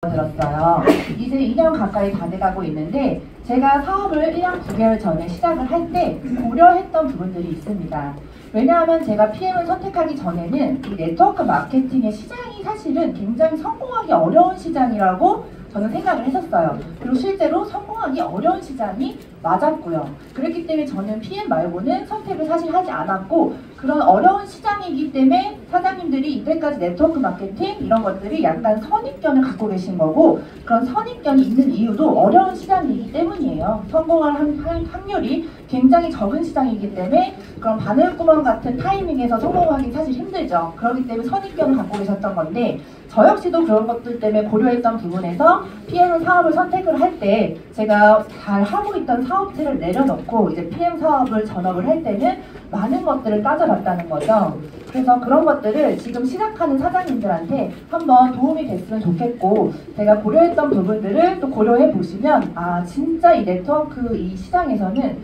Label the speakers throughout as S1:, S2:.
S1: 들었어요. 이제 2년 가까이 다 돼가고 있는데 제가 사업을 1년 9개월 전에 시작을 할 때 고려했던 부분들이 있습니다. 왜냐하면 제가 PM을 선택하기 전에는 이 네트워크 마케팅의 시장이 사실은 굉장히 성공하기 어려운 시장이라고 저는 생각을 했었어요. 그리고 실제로 성공하기 어려운 시장이 맞았고요. 그렇기 때문에 저는 PM 말고는 선택을 사실 하지 않았고, 그런 어려운 시장이기 때문에 사장님들이 이때까지 네트워크 마케팅 이런 것들이 약간 선입견을 갖고 계신 거고, 그런 선입견이 있는 이유도 어려운 시장이기 때문이에요. 성공할 확률이 굉장히 적은 시장이기 때문에 그런 바늘구멍 같은 타이밍에서 성공하기 사실 힘들죠. 그렇기 때문에 선입견을 갖고 계셨던 건데, 저 역시도 그런 것들 때문에 고려했던 부분에서 PM 사업을 선택을 할 때 제가 잘 하고 있던 사업체를 내려놓고 이제 PM 사업을 전업을 할 때는 많은 것들을 따져봤다는 거죠. 그래서 그런 것들을 지금 시작하는 사장님들한테 한번 도움이 됐으면 좋겠고, 제가 고려했던 부분들을 또 고려해 보시면 진짜 이 네트워크 이 시장에서는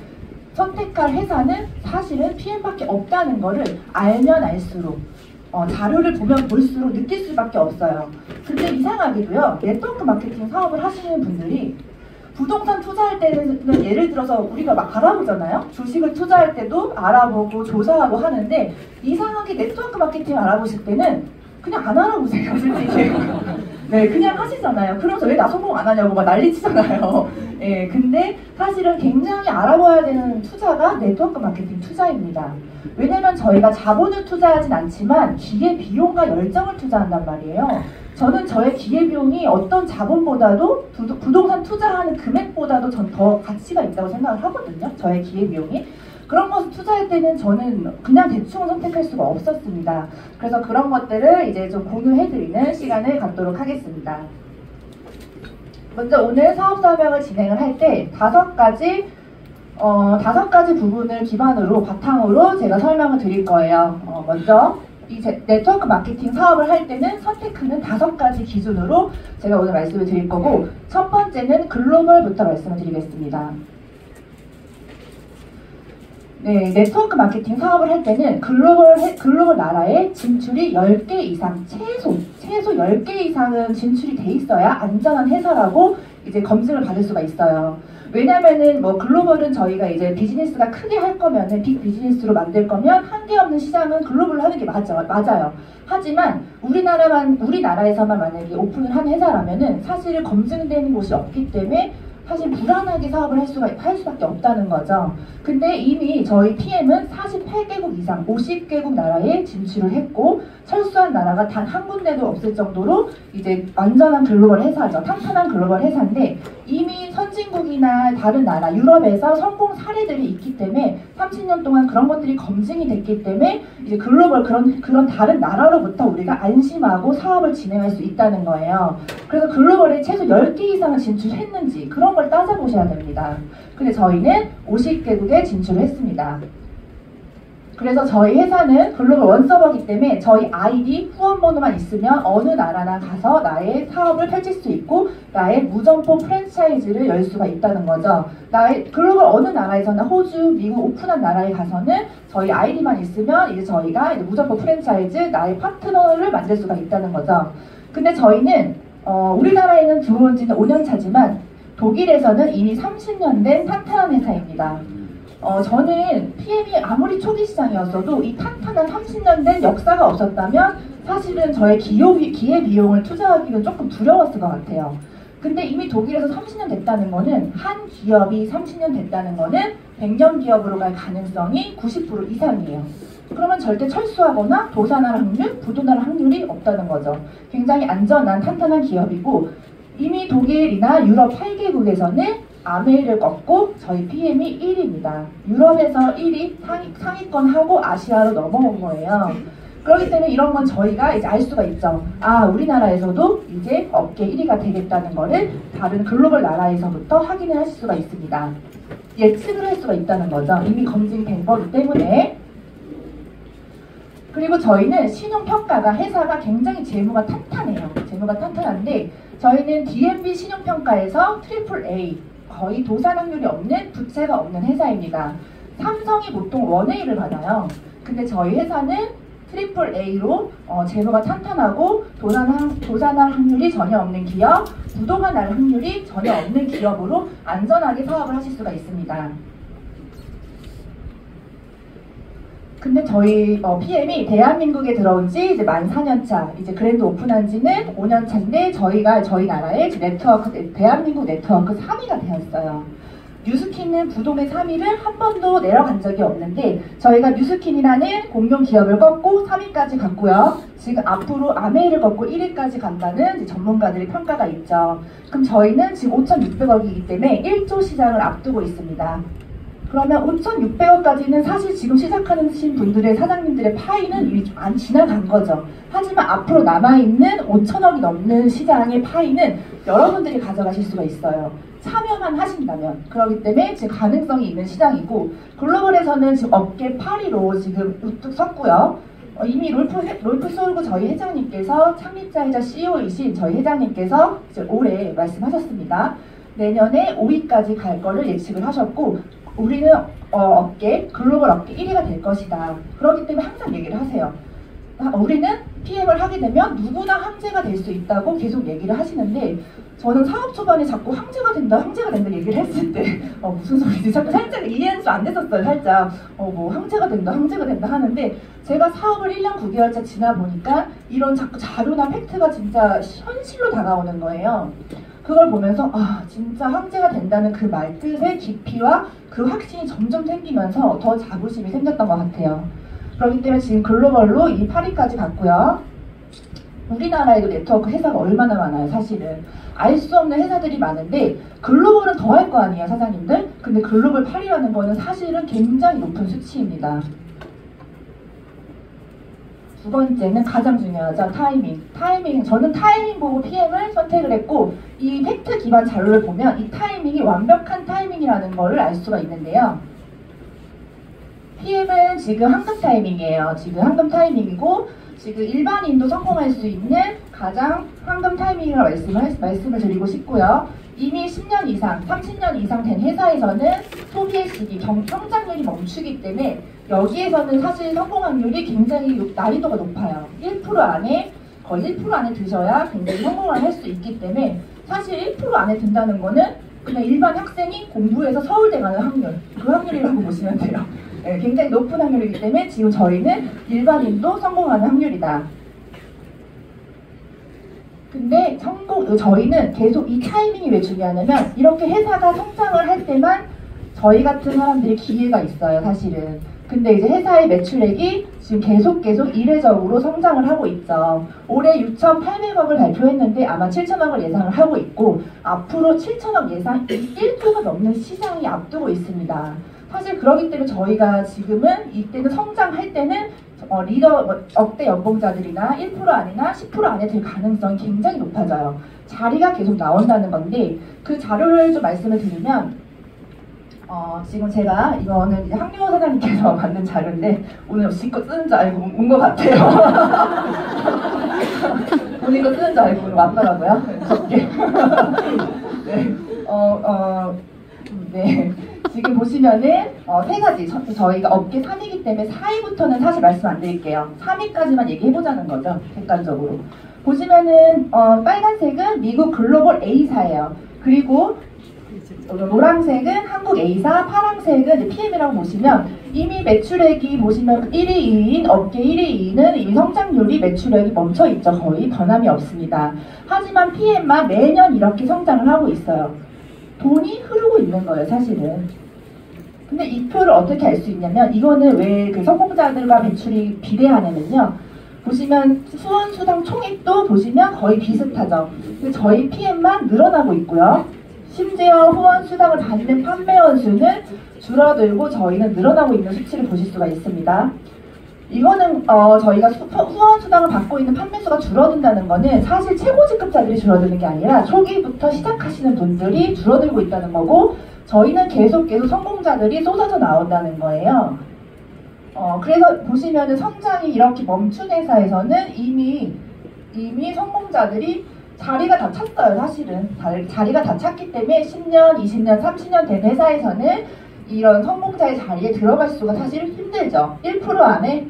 S1: 선택할 회사는 사실은 PM밖에 없다는 거를 알면 알수록 자료를 보면 볼수록 느낄 수밖에 없어요. 근데 이상하게도요, 네트워크 마케팅 사업을 하시는 분들이 부동산 투자할 때는 예를 들어서 우리가 막 알아보잖아요. 주식을 투자할 때도 알아보고 조사하고 하는데, 이상하게 네트워크 마케팅 알아보실 때는 그냥 안 알아보세요, 솔직히. 네, 그냥 하시잖아요. 그러면서 왜 나 성공 안 하냐고 막 난리치잖아요. 네, 근데 사실은 굉장히 알아봐야 되는 투자가 네트워크 마케팅 투자입니다. 왜냐면 저희가 자본을 투자하진 않지만 기회비용과 열정을 투자한단 말이에요. 저는 저의 기회비용이 어떤 자본보다도 부동산 투자하는 금액보다도 전 더 가치가 있다고 생각을 하거든요. 저의 기회비용이. 그런 것을 투자할 때는 저는 그냥 대충 선택할 수가 없었습니다. 그래서 그런 것들을 이제 좀 공유해드리는 시간을 갖도록 하겠습니다. 먼저 오늘 사업 설명을 진행을 할 때 5가지 부분을 기반으로 바탕으로 제가 설명을 드릴 거예요. 먼저 이 네트워크 마케팅 사업을 할 때는 선택하는 5가지 기준으로 제가 오늘 말씀을 드릴 거고, 첫 번째는 글로벌부터 말씀을 드리겠습니다. 네, 네트워크 마케팅 사업을 할 때는 글로벌 나라에 진출이 10개 이상, 최소 10개 이상은 진출이 돼 있어야 안전한 회사라고 이제 검증을 받을 수가 있어요. 왜냐면은 글로벌은 저희가 이제 비즈니스가 크게 할 거면은 빅 비즈니스로 만들 거면 한계 없는 시장은 글로벌로 하는 게 맞아요. 하지만 우리나라에서만 만약에 오픈을 한 회사라면은 사실은 검증되는 곳이 없기 때문에 사실 불안하게 사업을 할 수밖에 없다는 거죠. 근데 이미 저희 PM은 48개국 이상 50개국 나라에 진출을 했고, 철수한 나라가 단 한 군데도 없을 정도로 이제 완전한 글로벌 회사죠. 탄탄한 글로벌 회사인데, 이미 선진국이나 다른 나라, 유럽에서 성공 사례들이 있기 때문에 30년 동안 그런 것들이 검증이 됐기 때문에 이제 글로벌 그런 다른 나라로부터 우리가 안심하고 사업을 진행할 수 있다는 거예요. 그래서 글로벌에 최소 10개 이상을 진출했는지 그런 걸 따져보셔야 됩니다. 근데 저희는 50개국에 진출했습니다. 그래서 저희 회사는 글로벌 원서버이기 때문에 저희 아이디 후원번호만 있으면 어느 나라나 가서 나의 사업을 펼칠 수 있고 나의 무점포 프랜차이즈를 열 수가 있다는 거죠. 나의 글로벌 어느 나라에서나 호주, 미국 오픈한 나라에 가서는 저희 아이디만 있으면 이제 저희가 이제 무점포 프랜차이즈 나의 파트너를 만들 수가 있다는 거죠. 근데 저희는 우리나라에는 들어온 지는 5년 차지만 독일에서는 이미 30년 된 탄탄한 회사입니다. 저는 PM이 아무리 초기 시장이었어도 이 탄탄한 30년 된 역사가 없었다면 사실은 저의 기회비용을 투자하기는 조금 두려웠을 것 같아요. 근데 이미 독일에서 30년 됐다는 거는, 한 기업이 30년 됐다는 거는 100년 기업으로 갈 가능성이 90% 이상이에요. 그러면 절대 철수하거나 도산할 확률, 부도날 확률이 없다는 거죠. 굉장히 안전한 탄탄한 기업이고, 이미 독일이나 유럽 8개국에서는 아메이를 꺾고 저희 PM이 1위입니다. 유럽에서 1위 상위권하고 아시아로 넘어온 거예요. 그렇기 때문에 이런 건 저희가 이제 알 수가 있죠. 우리나라에서도 이제 업계 1위가 되겠다는 거를 다른 글로벌 나라에서부터 확인을 하실 수가 있습니다. 예측을 할 수가 있다는 거죠. 이미 검증된 거기 때문에. 그리고 저희는 신용평가가, 회사가 굉장히 재무가 탄탄해요. 재무가 탄탄한데 저희는 DNB 신용평가에서 AAA, 거의 도산 확률이 없는, 부채가 없는 회사입니다. 삼성이 보통 1A를 받아요. 근데 저희 회사는 트리플 A로 재무가 탄탄하고 도산할 확률이 전혀 없는 기업, 부도가 날 확률이 전혀 없는 기업으로 안전하게 사업을 하실 수가 있습니다. 근데 저희 PM이 대한민국에 들어온 지 이제 만 4년 차, 이제 그랜드 오픈한 지는 5년 차인데 저희 나라의 네트워크, 대한민국 네트워크 3위가 되었어요. 뉴스킨은 부동의 3위를 한 번도 내려간 적이 없는데 저희가 뉴스킨이라는 공룡 기업을 꺾고 3위까지 갔고요. 지금 앞으로 아메이를 꺾고 1위까지 간다는 전문가들의 평가가 있죠. 그럼 저희는 지금 5,600억이기 때문에 1조 시장을 앞두고 있습니다. 그러면 5,600억까지는 사실 지금 시작하신 분들의 사장님들의 파이는 이미 좀 안 지나간 거죠. 하지만 앞으로 남아있는 5,000억이 넘는 시장의 파이는 여러분들이 가져가실 수가 있어요. 참여만 하신다면. 그렇기 때문에 지금 가능성이 있는 시장이고, 글로벌에서는 지금 업계 8위로 지금 우뚝 섰고요. 이미 롤프 솔고 저희 회장님께서 창립자이자 CEO이신 저희 회장님께서 이제 올해 말씀하셨습니다. 내년에 5위까지 갈 거를 예측을 하셨고, 우리는 글로벌 업계 1위가 될 것이다. 그렇기 때문에 항상 얘기를 하세요. 우리는 PM을 하게 되면 누구나 황제가 될 수 있다고 계속 얘기를 하시는데, 저는 사업 초반에 자꾸 황제가 된다 얘기를 했을 때 무슨 소리지? 자꾸 살짝 이해는 안 됐었어요. 살짝 뭐 황제가 된다 하는데, 제가 사업을 1년 9개월차 지나 보니까 이런 자꾸 자료나 팩트가 진짜 현실로 다가오는 거예요. 그걸 보면서 진짜 황제가 된다는 그 말뜻의 깊이와 그 확신이 점점 생기면서 더 자부심이 생겼던 것 같아요. 그렇기 때문에 지금 글로벌로 이 8위까지 갔고요. 우리나라에도 네트워크 회사가 얼마나 많아요. 사실은 알 수 없는 회사들이 많은데 글로벌은 더 할 거 아니에요, 사장님들? 근데 글로벌 8위라는 거는 사실은 굉장히 높은 수치입니다. 두 번째는 가장 중요하죠. 타이밍. 저는 타이밍 보고 PM을 선택을 했고, 이 팩트 기반 자료를 보면 이 타이밍이 완벽한 타이밍이라는 거를 알 수가 있는데요. PM은 지금 황금 타이밍이에요. 지금 황금 타이밍이고, 지금 일반인도 성공할 수 있는 가장 황금 타이밍이라고 말씀을 드리고 싶고요. 이미 10년 이상, 30년 이상 된 회사에서는 소비의 시기, 성장률이 멈추기 때문에 여기에서는 사실 성공 확률이 굉장히 난이도가 높아요. 1% 안에, 거의 1% 안에 드셔야 굉장히 성공을 할 수 있기 때문에 사실 1% 안에 든다는 거는 그냥 일반 학생이 공부해서 서울대 가는 확률, 그 확률이라고 보시면 돼요. 네, 굉장히 높은 확률이기 때문에 지금 저희는 일반인도 성공하는 확률이다. 근데 저희는 계속 이 타이밍이 왜 중요하냐면, 이렇게 회사가 성장을 할 때만 저희 같은 사람들이 기회가 있어요, 사실은. 근데 이제 회사의 매출액이 지금 계속 이례적으로 성장을 하고 있죠. 올해 6,800억을 발표했는데 아마 7,000억을 예상을 하고 있고, 앞으로 7,000억 예상 1조가 넘는 시장이 앞두고 있습니다. 사실 그러기 때문에 저희가 지금은 이때는 성장할 때는 억대 연봉자들이나 1% 안이나 10% 안에 들 가능성이 굉장히 높아져요. 자리가 계속 나온다는 건데, 그 자료를 좀 말씀을 드리면, 지금 제가 이거는 이제 황유호 사장님께서 만든 자료인데 오늘 지껏 쓰는 줄 알고 온 것 같아요. 오늘 이거 쓰는 줄 알고 오늘 왔더라고요. 적게. 네. 네. 지금 보시면은 세 가지, 저희가 업계 3위이기 때문에 4위부터는 사실 말씀 안 드릴게요. 3위까지만 얘기해보자는 거죠, 객관적으로. 보시면은 빨간색은 미국 글로벌 A사예요. 그리고 노란색은 한국 A사, 파란색은 PM이라고 보시면 이미 매출액이 보시면 1위, 2위인 업계 1위, 2위는 이미 성장률이 매출액이 멈춰있죠. 거의 변함이 없습니다. 하지만 PM만 매년 이렇게 성장을 하고 있어요. 돈이 흐르고 있는 거예요, 사실은. 근데 이 표를 어떻게 알 수 있냐면, 이거는 왜 그 성공자들과 매출이 비례하냐면요. 보시면 후원수당 총액도 보시면 거의 비슷하죠. 근데 저희 PM만 늘어나고 있고요. 심지어 후원수당을 받는 판매원 수는 줄어들고 저희는 늘어나고 있는 수치를 보실 수가 있습니다. 이거는 저희가 후원수당을 받고 있는 판매수가 줄어든다는 거는 사실 최고직급자들이 줄어드는 게 아니라 초기부터 시작하시는 분들이 줄어들고 있다는 거고, 저희는 계속 성공자들이 쏟아져 나온다는 거예요. 그래서 보시면은 성장이 이렇게 멈춘 회사에서는 이미 성공자들이 자리가 다 찼어요, 사실은. 자리가 다 찼기 때문에 10년, 20년, 30년 된 회사에서는 이런 성공자의 자리에 들어갈 수가 사실 힘들죠. 1% 안에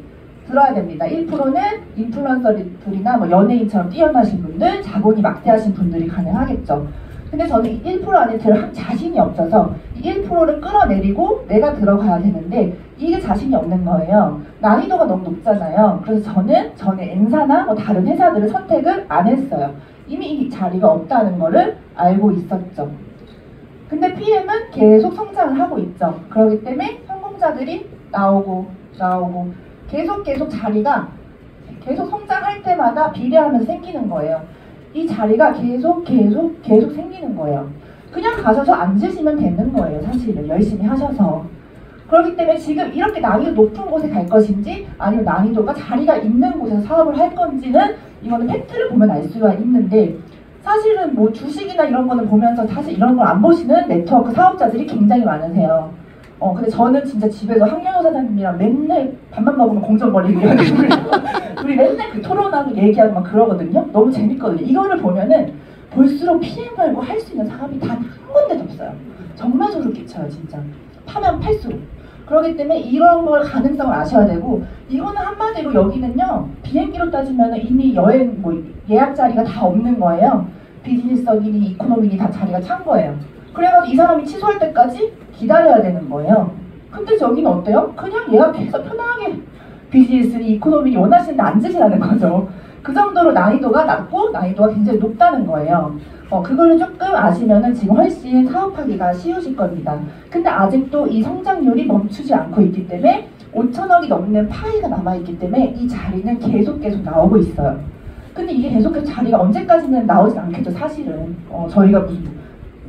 S1: 들어야 됩니다. 1%는 인플루언서들이나 뭐 연예인처럼 뛰어나신 분들, 자본이 막대하신 분들이 가능하겠죠. 근데 저는 이 1% 안에 들어갈 자신이 없어서 이 1%를 끌어내리고 내가 들어가야 되는데 이게 자신이 없는 거예요. 난이도가 너무 높잖아요. 그래서 저는 전에 N사나 뭐 다른 회사들을 선택을 안 했어요. 이미 이 자리가 없다는 거를 알고 있었죠. 근데 PM은 계속 성장을 하고 있죠. 그렇기 때문에 성공자들이 나오고 계속 자리가 계속 성장할 때마다 비례하면서 생기는 거예요. 이 자리가 계속 생기는 거예요. 그냥 가셔서 앉으시면 되는 거예요. 사실은 열심히 하셔서. 그렇기 때문에 지금 이렇게 난이도 높은 곳에 갈 것인지 아니면 난이도가 자리가 있는 곳에서 사업을 할 건지는 이거는 팩트를 보면 알 수가 있는데 사실은 뭐 주식이나 이런 거는 보면서 사실 이런 걸 안 보시는 네트워크 사업자들이 굉장히 많으세요. 근데 저는 진짜 집에서 황영호 사장님이랑 맨날 밥만 먹으면 공정거리고 우리 맨날 그 토론하고 얘기하고 막 그러거든요. 너무 재밌거든요. 이거를 보면은 볼수록 PM 말고 할 수 있는 사업이 단 한 군데도 없어요. 정말 소름 끼쳐요, 진짜. 파면 팔수록. 그렇기 때문에 이런 걸 가능성을 아셔야 되고 이거는 한마디로 여기는요 비행기로 따지면 이미 여행 뭐 예약 자리가 다 없는 거예요. 비즈니스석이니 이코노미니 다 자리가 찬 거예요. 그래가지고 이 사람이 취소할 때까지 기다려야 되는 거예요. 근데 저기는 어때요? 그냥 예약해서 편하게 비즈니스니 이코노미니 원하시는데 앉으시라는 거죠. 그 정도로 난이도가 낮고 난이도가 굉장히 높다는 거예요. 그거를 조금 아시면은 지금 훨씬 사업하기가 쉬우실 겁니다. 근데 아직도 이 성장률이 멈추지 않고 있기 때문에 5천억이 넘는 파이가 남아있기 때문에 이 자리는 계속 나오고 있어요. 근데 이게 계속해서 자리가 언제까지는 나오진 않겠죠, 사실은. 저희가 무슨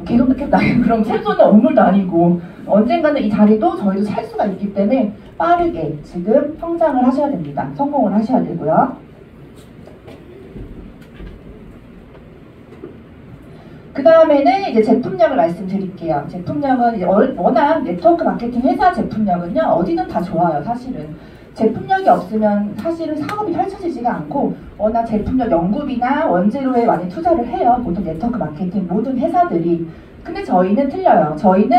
S1: 계속 늦겠다 그럼 생존의 업물도 아니고 언젠가는 이 자리도 저희도 살 수가 있기 때문에 빠르게 지금 성장을 하셔야 됩니다. 성공을 하셔야 되고요. 그 다음에는 이제 제품력을 말씀드릴게요. 제품력은 이제 워낙 네트워크 마케팅 회사 제품력은요 어디든 다 좋아요. 사실은 제품력이 없으면 사실은 사업이 펼쳐지지가 않고 워낙 제품력 연구비나 원재료에 많이 투자를 해요. 보통 네트워크 마케팅 모든 회사들이. 근데 저희는 틀려요. 저희는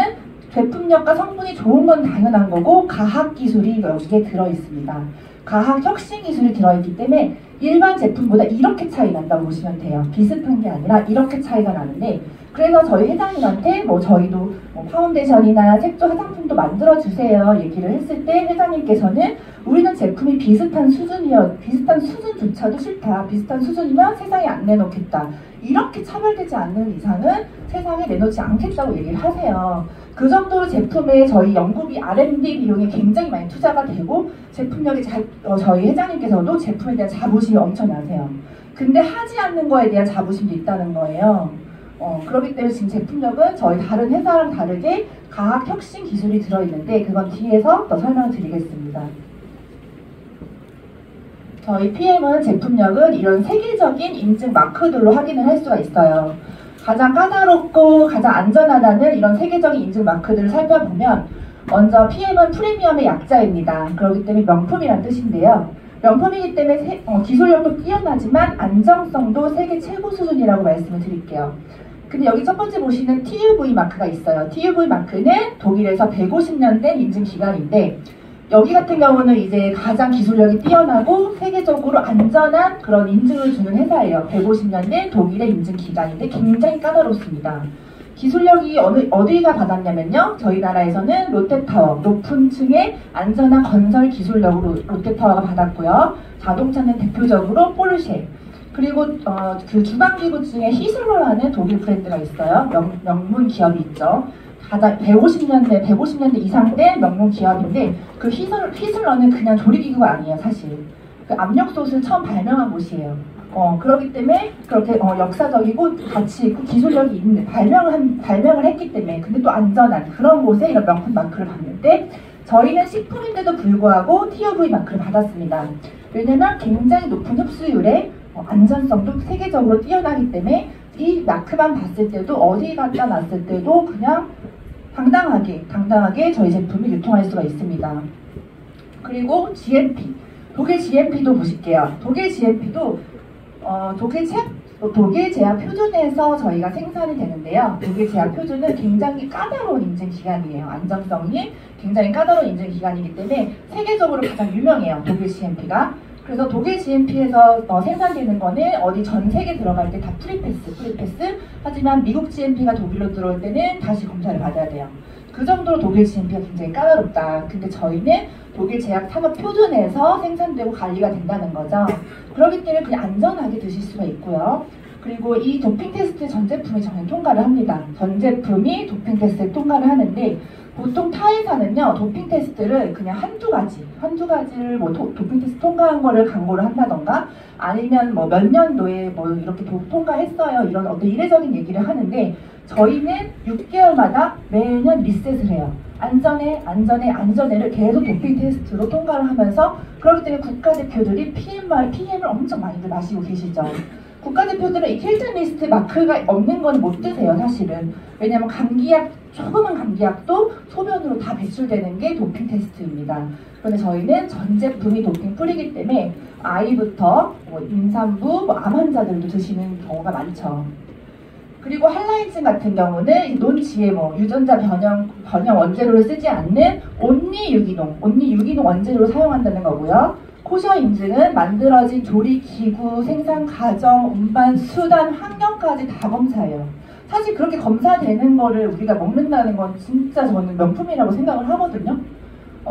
S1: 제품력과 성분이 좋은 건 당연한 거고 가학기술이 여기에 들어있습니다. 가학 혁신 기술이 들어있기 때문에 일반 제품보다 이렇게 차이 난다고 보시면 돼요. 비슷한 게 아니라 이렇게 차이가 나는데 그래서 저희 회장님한테 뭐 저희도 뭐 파운데이션이나 색조 화장품도 만들어주세요 얘기를 했을 때 회장님께서는 우리는 제품이 비슷한 수준조차도 싫다. 비슷한 수준이면 세상에 안 내놓겠다. 이렇게 차별되지 않는 이상은 세상에 내놓지 않겠다고 얘기를 하세요. 그 정도로 제품에 저희 연구비 R&D 비용이 굉장히 많이 투자가 되고 제품력이 저희 회장님께서도 제품에 대한 자부심이 엄청나세요. 근데 하지 않는 거에 대한 자부심도 있다는 거예요. 그렇기 때문에 지금 제품력은 저희 다른 회사랑 다르게 과학 혁신 기술이 들어있는데 그건 뒤에서 더 설명을 드리겠습니다. 저희 PM은 제품력은 이런 세계적인 인증 마크들로 확인을 할 수가 있어요. 가장 까다롭고 가장 안전하다는 이런 세계적인 인증 마크들을 살펴보면 먼저 PM은 프리미엄의 약자입니다. 그렇기 때문에 명품이란 뜻인데요. 명품이기 때문에 기술력도 뛰어나지만 안정성도 세계 최고 수준이라고 말씀을 드릴게요. 근데 여기 첫 번째 보시는 TUV 마크가 있어요. TUV 마크는 독일에서 150년 된 인증 기간인데 여기 같은 경우는 이제 가장 기술력이 뛰어나고 세계적으로 안전한 그런 인증을 주는 회사예요. 150년 된 독일의 인증 기간인데 굉장히 까다롭습니다. 기술력이 어디가 받았냐면요. 저희 나라에서는 롯데타워, 높은 층의 안전한 건설 기술력으로 롯데타워가 받았고요. 자동차는 대표적으로 포르쉐. 그리고 그 주방기구 중에 히슬러라는 독일 브랜드가 있어요. 명문 기업이 있죠. 가장 150년대 이상 된 명문 기업인데 그 히슬러는 그냥 조리기구가 아니에요, 사실. 그 압력솥을 처음 발명한 곳이에요. 그렇기 때문에 그렇게 역사적이고 가치 있고 기술력이 있는 발명을 했기 때문에 근데 또 안전한 그런 곳에 이런 명품 마크를 받는데 저희는 식품인데도 불구하고 TUV 마크를 받았습니다. 왜냐면 굉장히 높은 흡수율에 안전성도 세계적으로 뛰어나기 때문에 이 마크만 봤을 때도 어디 갖다 놨을 때도 그냥 당당하게 저희 제품이 유통할 수가 있습니다. 그리고 GMP, 독일 GMP도 보실게요. 독일 GMP도 독일 또 독일 제약 표준에서 저희가 생산이 되는데요. 독일 제약 표준은 굉장히 까다로운 인증 기관이에요. 안정성이 굉장히 까다로운 인증 기관이기 때문에 세계적으로 가장 유명해요. 독일 GMP가. 그래서 독일 GMP에서 생산되는 거는 어디 전 세계 들어갈 때 다 프리패스. 하지만 미국 GMP가 독일로 들어올 때는 다시 검사를 받아야 돼요. 그 정도로 독일 GMP가 굉장히 까다롭다. 근데 저희는 독일 제약 산업 표준에서 생산되고 관리가 된다는 거죠. 그렇기 때문에 그냥 안전하게 드실 수가 있고요. 그리고 이 도핑 테스트 전 제품이 저는 통과를 합니다. 전 제품이 도핑 테스트에 통과를 하는데 보통 타 회사는요 도핑 테스트를 그냥 한두 가지를 뭐 도핑 테스트 통과한 거를 광고를 한다던가 아니면 뭐 몇 년도에 뭐 이렇게 통과했어요 이런 어떤 이례적인 얘기를 하는데 저희는 6개월마다 매년 리셋을 해요. 안전해를 계속 도핑 테스트로 통과를 하면서 그렇기 때문에 국가대표들이 PM을 엄청 많이들 마시고 계시죠. 국가대표들은 이 힐튼 리스트 마크가 없는 건 못 드세요, 사실은. 왜냐면 조그만 감기약도 소변으로 다 배출되는 게 도핑 테스트입니다. 그런데 저희는 전 제품이 도핑 프리이기 때문에 아이부터 뭐 임산부, 암 환자들도 드시는 경우가 많죠. 그리고 한라인증 같은 경우는 논 GMO, 유전자 변형 원재료를 쓰지 않는 온리 유기농 원재료를 사용한다는 거고요. 코셔 인증은 만들어진 조리 기구, 생산 과정, 운반, 수단, 환경까지 다 검사해요. 사실 그렇게 검사되는 거를 우리가 먹는다는 건 진짜 저는 명품이라고 생각을 하거든요.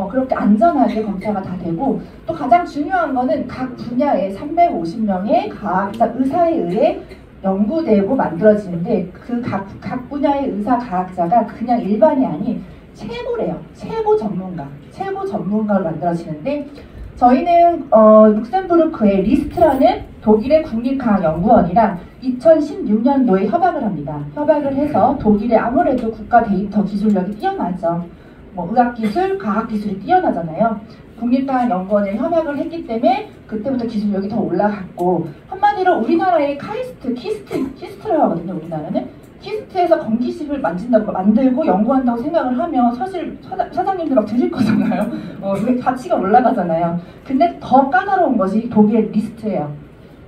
S1: 그렇게 안전하게 검사가 다 되고 또 가장 중요한 거는 각 분야에 350명의 과학자, 의사에 의해 연구되고 만들어지는데 그 각 분야의 의사, 과학자가 그냥 일반이 아닌 최고래요. 최고 전문가로 만들어지는데 저희는 룩셈부르크의 리스트라는 독일의 국립과학연구원이랑 2016년도에 협약을 합니다. 협약을 해서 독일의 아무래도 국가 데이터 기술력이 뛰어나죠. 뭐 의학기술, 과학기술이 뛰어나잖아요. 국립과학연구원에 협약을 했기 때문에 그때부터 기술력이 더 올라갔고 한마디로 우리나라의 키스트라고 하거든요. 우리나라는 키스트에서 건기식을 만들고 연구한다고 생각을 하면 사실 사장님들 막 드실 거잖아요. 가치가 올라가잖아요. 근데 더 까다로운 것이 독일 리스트예요.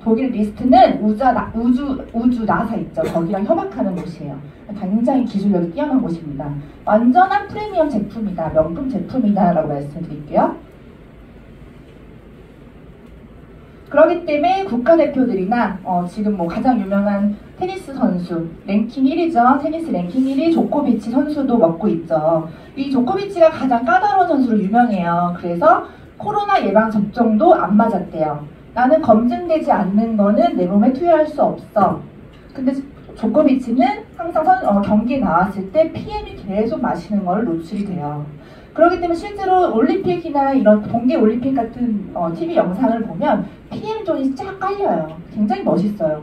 S1: 독일 리스트는 우주 나사 있죠. 거기랑 협약하는 곳이에요. 굉장히 기술력이 뛰어난 곳입니다. 완전한 프리미엄 제품이다, 명품 제품이다 라고 말씀드릴게요. 그렇기 때문에 국가대표들이나 지금 뭐 가장 유명한 테니스 선수 랭킹 1위죠. 테니스 랭킹 1위 조코비치 선수도 먹고 있죠. 이 조코비치가 가장 까다로운 선수로 유명해요. 그래서 코로나 예방 접종도 안 맞았대요. 나는 검증되지 않는 거는 내 몸에 투여할 수 없어. 근데 조코비치는 항상 경기에 나왔을 때 PM이 계속 마시는 걸 노출이 돼요. 그렇기 때문에 실제로 올림픽이나 이런 동계 올림픽 같은 TV 영상을 보면 PM존이 쫙 깔려요. 굉장히 멋있어요.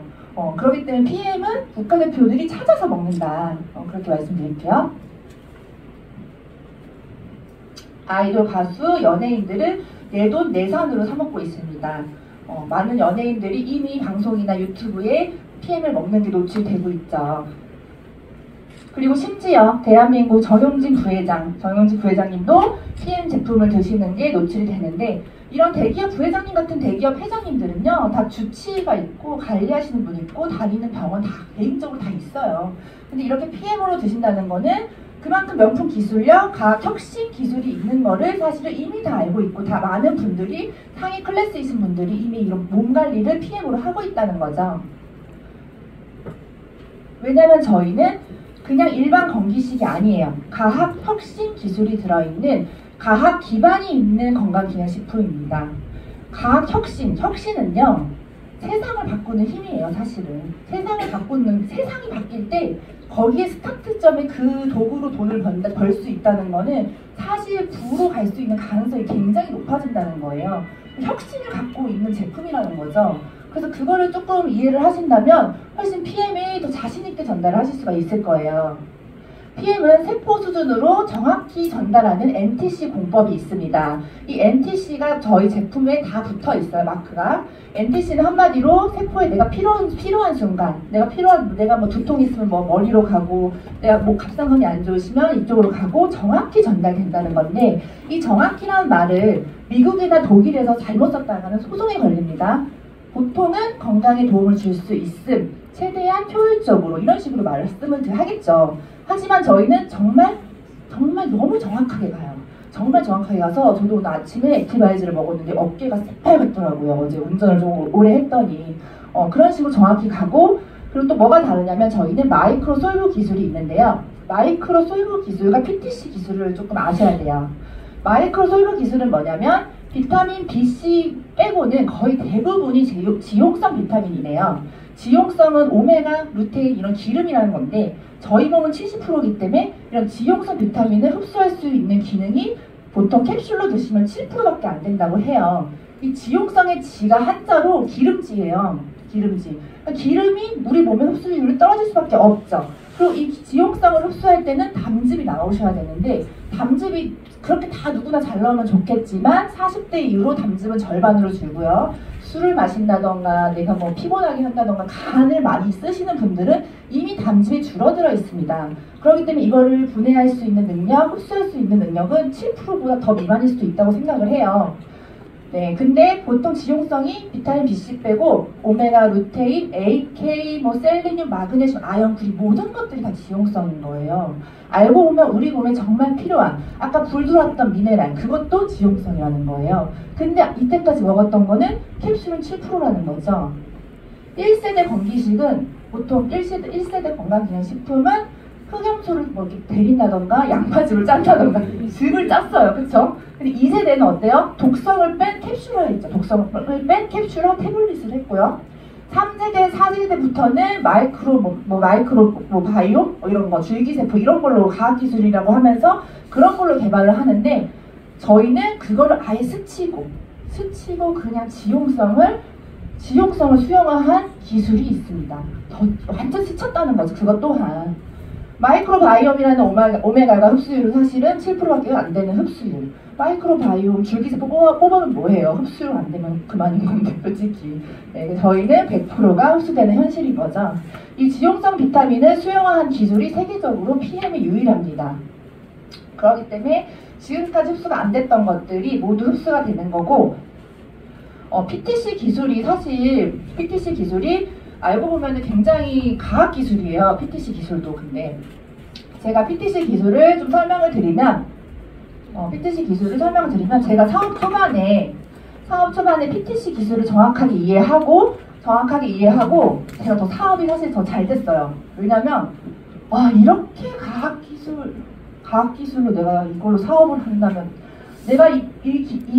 S1: 그렇기 때문에 PM은 국가대표들이 찾아서 먹는다. 그렇게 말씀드릴게요. 아이돌, 가수, 연예인들은 내돈 내산으로 사먹고 있습니다. 많은 연예인들이 이미 방송이나 유튜브에 PM을 먹는 게 노출되고 있죠. 그리고 심지어 대한민국 정용진 부회장님도 PM 제품을 드시는 게 노출이 되는데 이런 대기업 부회장님 같은 대기업 회장님들은요 다 주치의가 있고 관리하시는 분 있고 다니는 병원 다 개인적으로 다 있어요. 근데 이렇게 PM으로 드신다는 거는 그만큼 명품 기술력, 과학 혁신 기술이 있는 거를 사실은 이미 다 알고 있고 다 많은 분들이 상위 클래스이신 분들이 이미 이런 몸 관리를 PM으로 하고 있다는 거죠. 왜냐면 저희는 그냥 일반 건기식이 아니에요. 과학 혁신 기술이 들어있는 과학 기반이 있는 건강기능식품입니다. 과학 혁신은요 세상을 바꾸는 힘이에요. 사실은 세상이 바뀔 때 거기에 스타트점에 그 도구로 돈을 벌 수 있다는 거는 사실 부로 갈 수 있는 가능성이 굉장히 높아진다는 거예요. 혁신을 갖고 있는 제품이라는 거죠. 그래서 그거를 조금 이해를 하신다면 훨씬 PM에 더 자신있게 전달을 하실 수가 있을 거예요. PM은 세포 수준으로 정확히 전달하는 NTC 공법이 있습니다. 이 NTC가 저희 제품에 다 붙어 있어요, 마크가. NTC는 한마디로 세포에 내가 필요한 순간, 내가 뭐 두통 있으면 뭐 머리로 가고, 내가 뭐 갑상선이 안 좋으시면 이쪽으로 가고 정확히 전달된다는 건데, 이 정확히라는 말을 미국이나 독일에서 잘못 썼다가는 소송에 걸립니다. 보통은 건강에 도움을 줄 수 있음, 최대한 효율적으로 이런 식으로 말씀을 하겠죠. 하지만 저희는 정말 너무 정확하게 가요. 정말 정확하게 가서 저도 오늘 아침에 액티바이즈를 먹었는데 어깨가 새빨갛더라고요. 어제 운전을 좀 오래 했더니 그런 식으로 정확히 가고, 그리고 또 뭐가 다르냐면 저희는 마이크로 솔브 기술이 있는데요. 마이크로 솔브 기술과 PTC 기술을 조금 아셔야 돼요. 마이크로 솔브 기술은 뭐냐면 비타민 B, C 빼고는 거의 대부분이 지용성 비타민이네요. 지용성은 오메가, 루테인 이런 기름이라는 건데 저희 몸은 70%이기 때문에 이런 지용성 비타민을 흡수할 수 있는 기능이 보통 캡슐로 드시면 7%밖에 안 된다고 해요. 이 지용성의 지가 한자로 기름지예요. 기름지. 그러니까 기름이 우리 몸의 흡수율이 떨어질 수밖에 없죠. 그리고 이 지용성을 흡수할 때는 담즙이 나오셔야 되는데 담즙이 그렇게 다 누구나 잘 나오면 좋겠지만 40대 이후로 담즙은 절반으로 줄고요. 술을 마신다던가 내가 뭐 피곤하게 한다던가 간을 많이 쓰시는 분들은 이미 담즙이 줄어들어 있습니다. 그렇기 때문에 이거를 분해할 수 있는 능력, 흡수할 수 있는 능력은 7%보다 더 미만일 수도 있다고 생각을 해요. 네, 근데 보통 지용성이 비타민 B, C 빼고 오메가, 루테인, A, K, 뭐 셀레늄, 마그네슘, 아연, 구리 모든 것들이 다 지용성인 거예요. 알고 보면 우리 몸에 정말 필요한 아까 불 들어왔던 미네랄 그것도 지용성이라는 거예요. 근데 이때까지 먹었던 거는 캡슐은 7%라는 거죠. 1세대 건기식은 보통 1세대 건강기능식품은 흑염소를 뭐 이렇게 데린다던가 양파즙을 짠다던가 즙을 짰어요. 그쵸? 근데 2세대는 어때요? 독성을 뺀 캡슐화 했죠. 독성을 뺀 캡슐화 태블릿을 했고요. 3세대, 4세대부터는 마이크로 바이옴 이런 거 줄기세포 이런 걸로 과학기술이라고 하면서 그런 걸로 개발을 하는데 저희는 그거를 아예 스치고 그냥 지용성을 수용화한 기술이 있습니다. 완전 스쳤다는 거죠. 그것 또한. 마이크로바이옴이라는 오메가가 흡수율은 사실은 7%밖에 안 되는 흡수율. 마이크로바이옴 줄기세포 뽑으면 뭐해요? 흡수율 안 되면 그만인 건데 솔직히. 네, 저희는 100%가 흡수되는 현실인 거죠. 이 지용성 비타민을 수용화한 기술이 세계적으로 PM에 유일합니다. 그렇기 때문에 지금까지 흡수가 안 됐던 것들이 모두 흡수가 되는 거고 PTC 기술이 알고 보면 굉장히 과학 기술이에요. PTC 기술도. 근데 제가 PTC 기술을 좀 설명을 드리면 제가 사업 초반에 PTC 기술을 정확하게 이해하고 제가 더 사업이 사실 더 잘 됐어요. 왜냐면 와 이렇게 과학 기술로 내가 이걸로 사업을 한다면 내가 이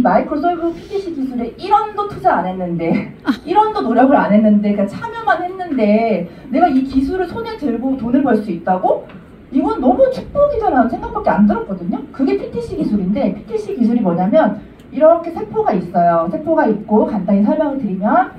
S1: 마이크로솔브 PTC 기술에 1원도 투자 안 했는데 1원도 노력을 안 했는데 그냥 참여만 했는데 내가 이 기술을 손에 들고 돈을 벌 수 있다고? 이건 너무 축복이잖아 생각밖에 안 들었거든요. 그게 PTC 기술인데 PTC 기술이 뭐냐면 이렇게 세포가 있어요. 세포가 있고 간단히 설명을 드리면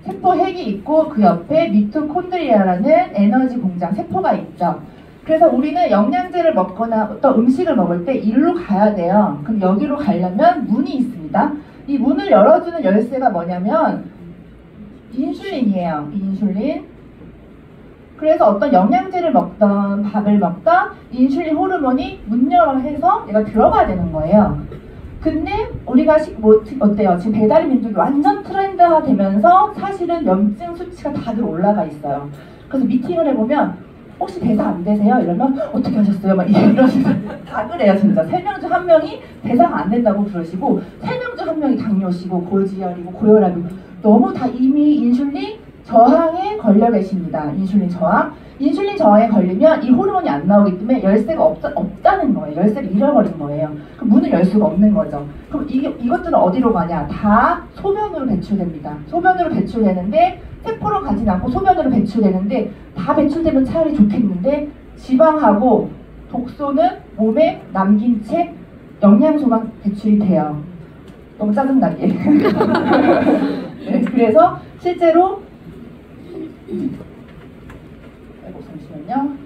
S1: 세포핵이 있고 그 옆에 미토콘드리아라는 에너지 공장 세포가 있죠. 그래서 우리는 영양제를 먹거나 어떤 음식을 먹을 때 이리로 가야 돼요. 그럼 여기로 가려면 문이 있습니다. 이 문을 열어주는 열쇠가 뭐냐면 인슐린이에요. 인슐린. 그래서 어떤 영양제를 먹던 밥을 먹던 인슐린 호르몬이 문 열어 해서 얘가 들어가야 되는 거예요. 근데 우리가 어때요? 지금 배달의 민족이 완전 트렌드화 되면서 사실은 염증 수치가 다들 올라가 있어요. 그래서 미팅을 해보면 혹시 대사 안 되세요? 이러면 어떻게 하셨어요? 막 이러시면서 다 그래요 진짜. 3명 중 1명이 대사가 안 된다고 그러시고 3명 중 1명이 당뇨시고 고지혈이고 고혈압이고 너무 다 이미 인슐린 저항에 걸려 계십니다. 인슐린 저항에 걸리면 이 호르몬이 안 나오기 때문에 열쇠가 없다는 거예요. 열쇠를 잃어버린 거예요. 그럼 문을 열 수가 없는 거죠. 그럼 이것들은 어디로 가냐? 다 소변으로 배출됩니다. 소변으로 배출되는데 세포로 가진 않고 소변으로 배출되는데 다 배출되면 차라리 좋겠는데 지방하고 독소는 몸에 남긴 채 영양소만 배출이 돼요. 너무 짜증나게. 네, 그래서 실제로 잠시만요.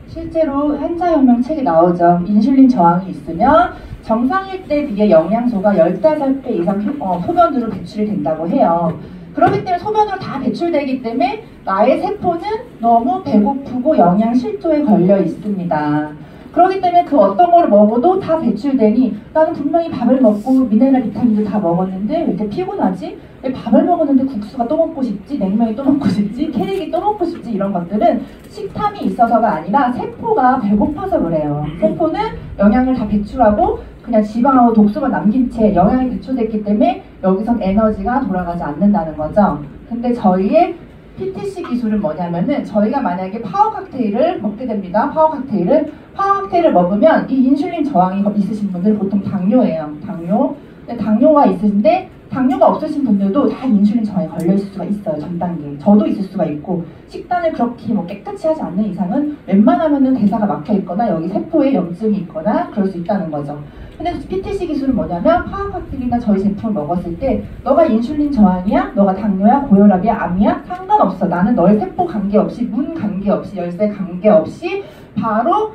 S1: 실제로 한자혁명 책에 나오죠. 인슐린 저항이 있으면 정상일 때 비해 영양소가 15배 이상 소변으로 배출이 된다고 해요. 그렇기 때문에 소변으로 다 배출되기 때문에 나의 세포는 너무 배고프고 영양 실조에 걸려 있습니다. 그렇기 때문에 그 어떤 거를 먹어도 다 배출되니 나는 분명히 밥을 먹고 미네랄 비타민도 다 먹었는데 왜 이렇게 피곤하지? 왜 밥을 먹었는데 국수가 또 먹고 싶지? 냉면이 또 먹고 싶지? 캐릭이 또 먹고 싶지? 이런 것들은 식탐이 있어서가 아니라 세포가 배고파서 그래요. 세포는 영양을 다 배출하고 그냥 지방하고 독소만 남긴 채 영양이 배출됐기 때문에 여기선 에너지가 돌아가지 않는다는 거죠. 근데 저희의 PTC 기술은 뭐냐면은 저희가 만약에 파워 칵테일을 먹게 됩니다. 파워 칵테일을 먹으면 이 인슐린 저항이 있으신 분들은 보통 당뇨예요. 당뇨가 있으신데 당뇨가 없으신 분들도 다 인슐린 저항에 걸려 있을 수가 있어요. 전 단계. 저도 있을 수가 있고 식단을 그렇게 뭐 깨끗이 하지 않는 이상은 웬만하면은 대사가 막혀 있거나 여기 세포에 염증이 있거나 그럴 수 있다는 거죠. 근데 PTC 기술은 뭐냐면 파워 칵테일이나 저희 제품을 먹었을 때 너가 인슐린 저항이야? 너가 당뇨야? 고혈압이야? 암이야? 상관없어. 나는 너의 세포 관계없이 문 관계없이 열쇠 관계없이 바로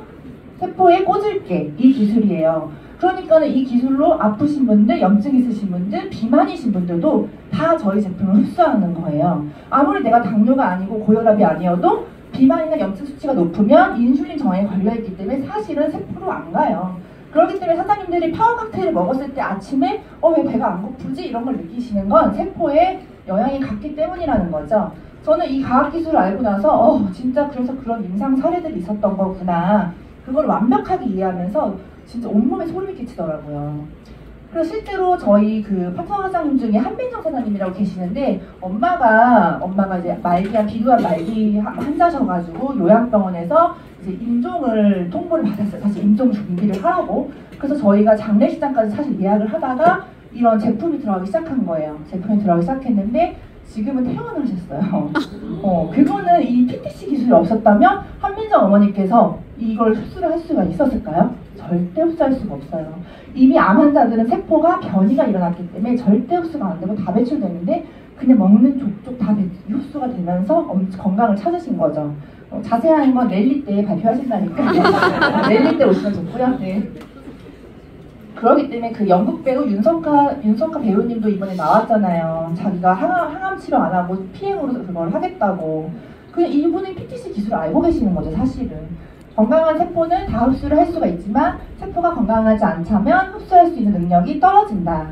S1: 세포에 꽂을게. 이 기술이에요. 그러니까는 이 기술로 아프신 분들, 염증 있으신 분들, 비만이신 분들도 다 저희 제품을 흡수하는 거예요. 아무리 내가 당뇨가 아니고 고혈압이 아니어도 비만이나 염증 수치가 높으면 인슐린 저항에 걸려있기 때문에 사실은 세포로 안 가요. 그렇기 때문에 사장님들이 파워 칵테일을 먹었을 때 아침에 왜 배가 안 고프지? 이런 걸 느끼시는 건 세포에 영향이 갔기 때문이라는 거죠. 저는 이 과학기술을 알고 나서 진짜 그래서 그런 임상 사례들이 있었던 거구나. 그걸 완벽하게 이해하면서 진짜 온몸에 소름이 끼치더라고요. 그래서 실제로 저희 그 파트너 사장님 중에 한민정 사장님이라고 계시는데 엄마가 이제 비두한 말기 환자셔가지고 요양병원에서 이제 임종을 통보를 받았어요. 사실 임종 준비를 하라고. 그래서 저희가 장례식장까지 사실 예약을 하다가 이런 제품이 들어가기 시작한 거예요. 제품이 들어가기 시작했는데 지금은 퇴원하셨어요. 그거는 이 PTC 기술이 없었다면 한민정 어머니께서 이걸 흡수를 할 수가 있었을까요? 절대 흡수할 수가 없어요. 이미 암 환자들은 세포가 변이가 일어났기 때문에 절대 흡수가 안 되고 다 배출되는데 그냥 먹는 족족 다 흡수가 되면서 건강을 찾으신 거죠. 자세한 건 랠리 때 발표하신다니까 랠리 때 오시면 좋고요. 네. 그러기 때문에 그 연극 배우 윤석하 배우님도 이번에 나왔잖아요. 자기가 항암 치료 안 하고 PM으로 그걸 하겠다고. 그냥 이분이 PTC 기술을 알고 계시는 거죠, 사실은. 건강한 세포는 다 흡수를 할 수가 있지만 세포가 건강하지 않다면 흡수할 수 있는 능력이 떨어진다.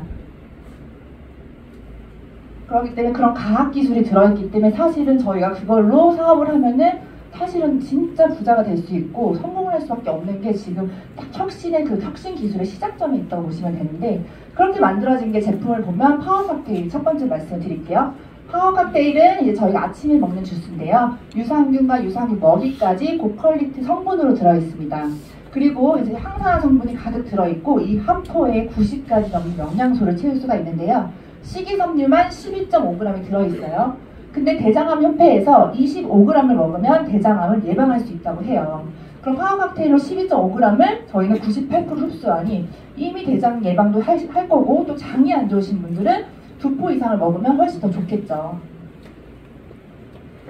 S1: 그렇기 때문에 그런 과학기술이 들어있기 때문에 사실은 저희가 그걸로 사업을 하면은 사실은 진짜 부자가 될 수 있고 성공을 할 수밖에 없는 게 지금 딱 혁신의 그 혁신 기술의 시작점이 있다고 보시면 되는데 그렇게 만들어진 게 제품을 보면 파워 칵테일 첫 번째 말씀을 드릴게요. 파워 칵테일은 이제 저희가 아침에 먹는 주스인데요. 유산균과 유산균 먹이까지 고퀄리티 성분으로 들어있습니다. 그리고 이제 항산화 성분이 가득 들어있고 이 한 포에 90가지 넘는 영양소를 채울 수가 있는데요. 식이섬유만 12.5g이 들어있어요. 근데 대장암 협회에서 25g을 먹으면 대장암을 예방할 수 있다고 해요. 그럼 파워 칵테일로 12.5g을 저희는 98% 흡수하니 이미 대장 예방도 할 거고 또 장이 안 좋으신 분들은 2포 이상을 먹으면 훨씬 더 좋겠죠.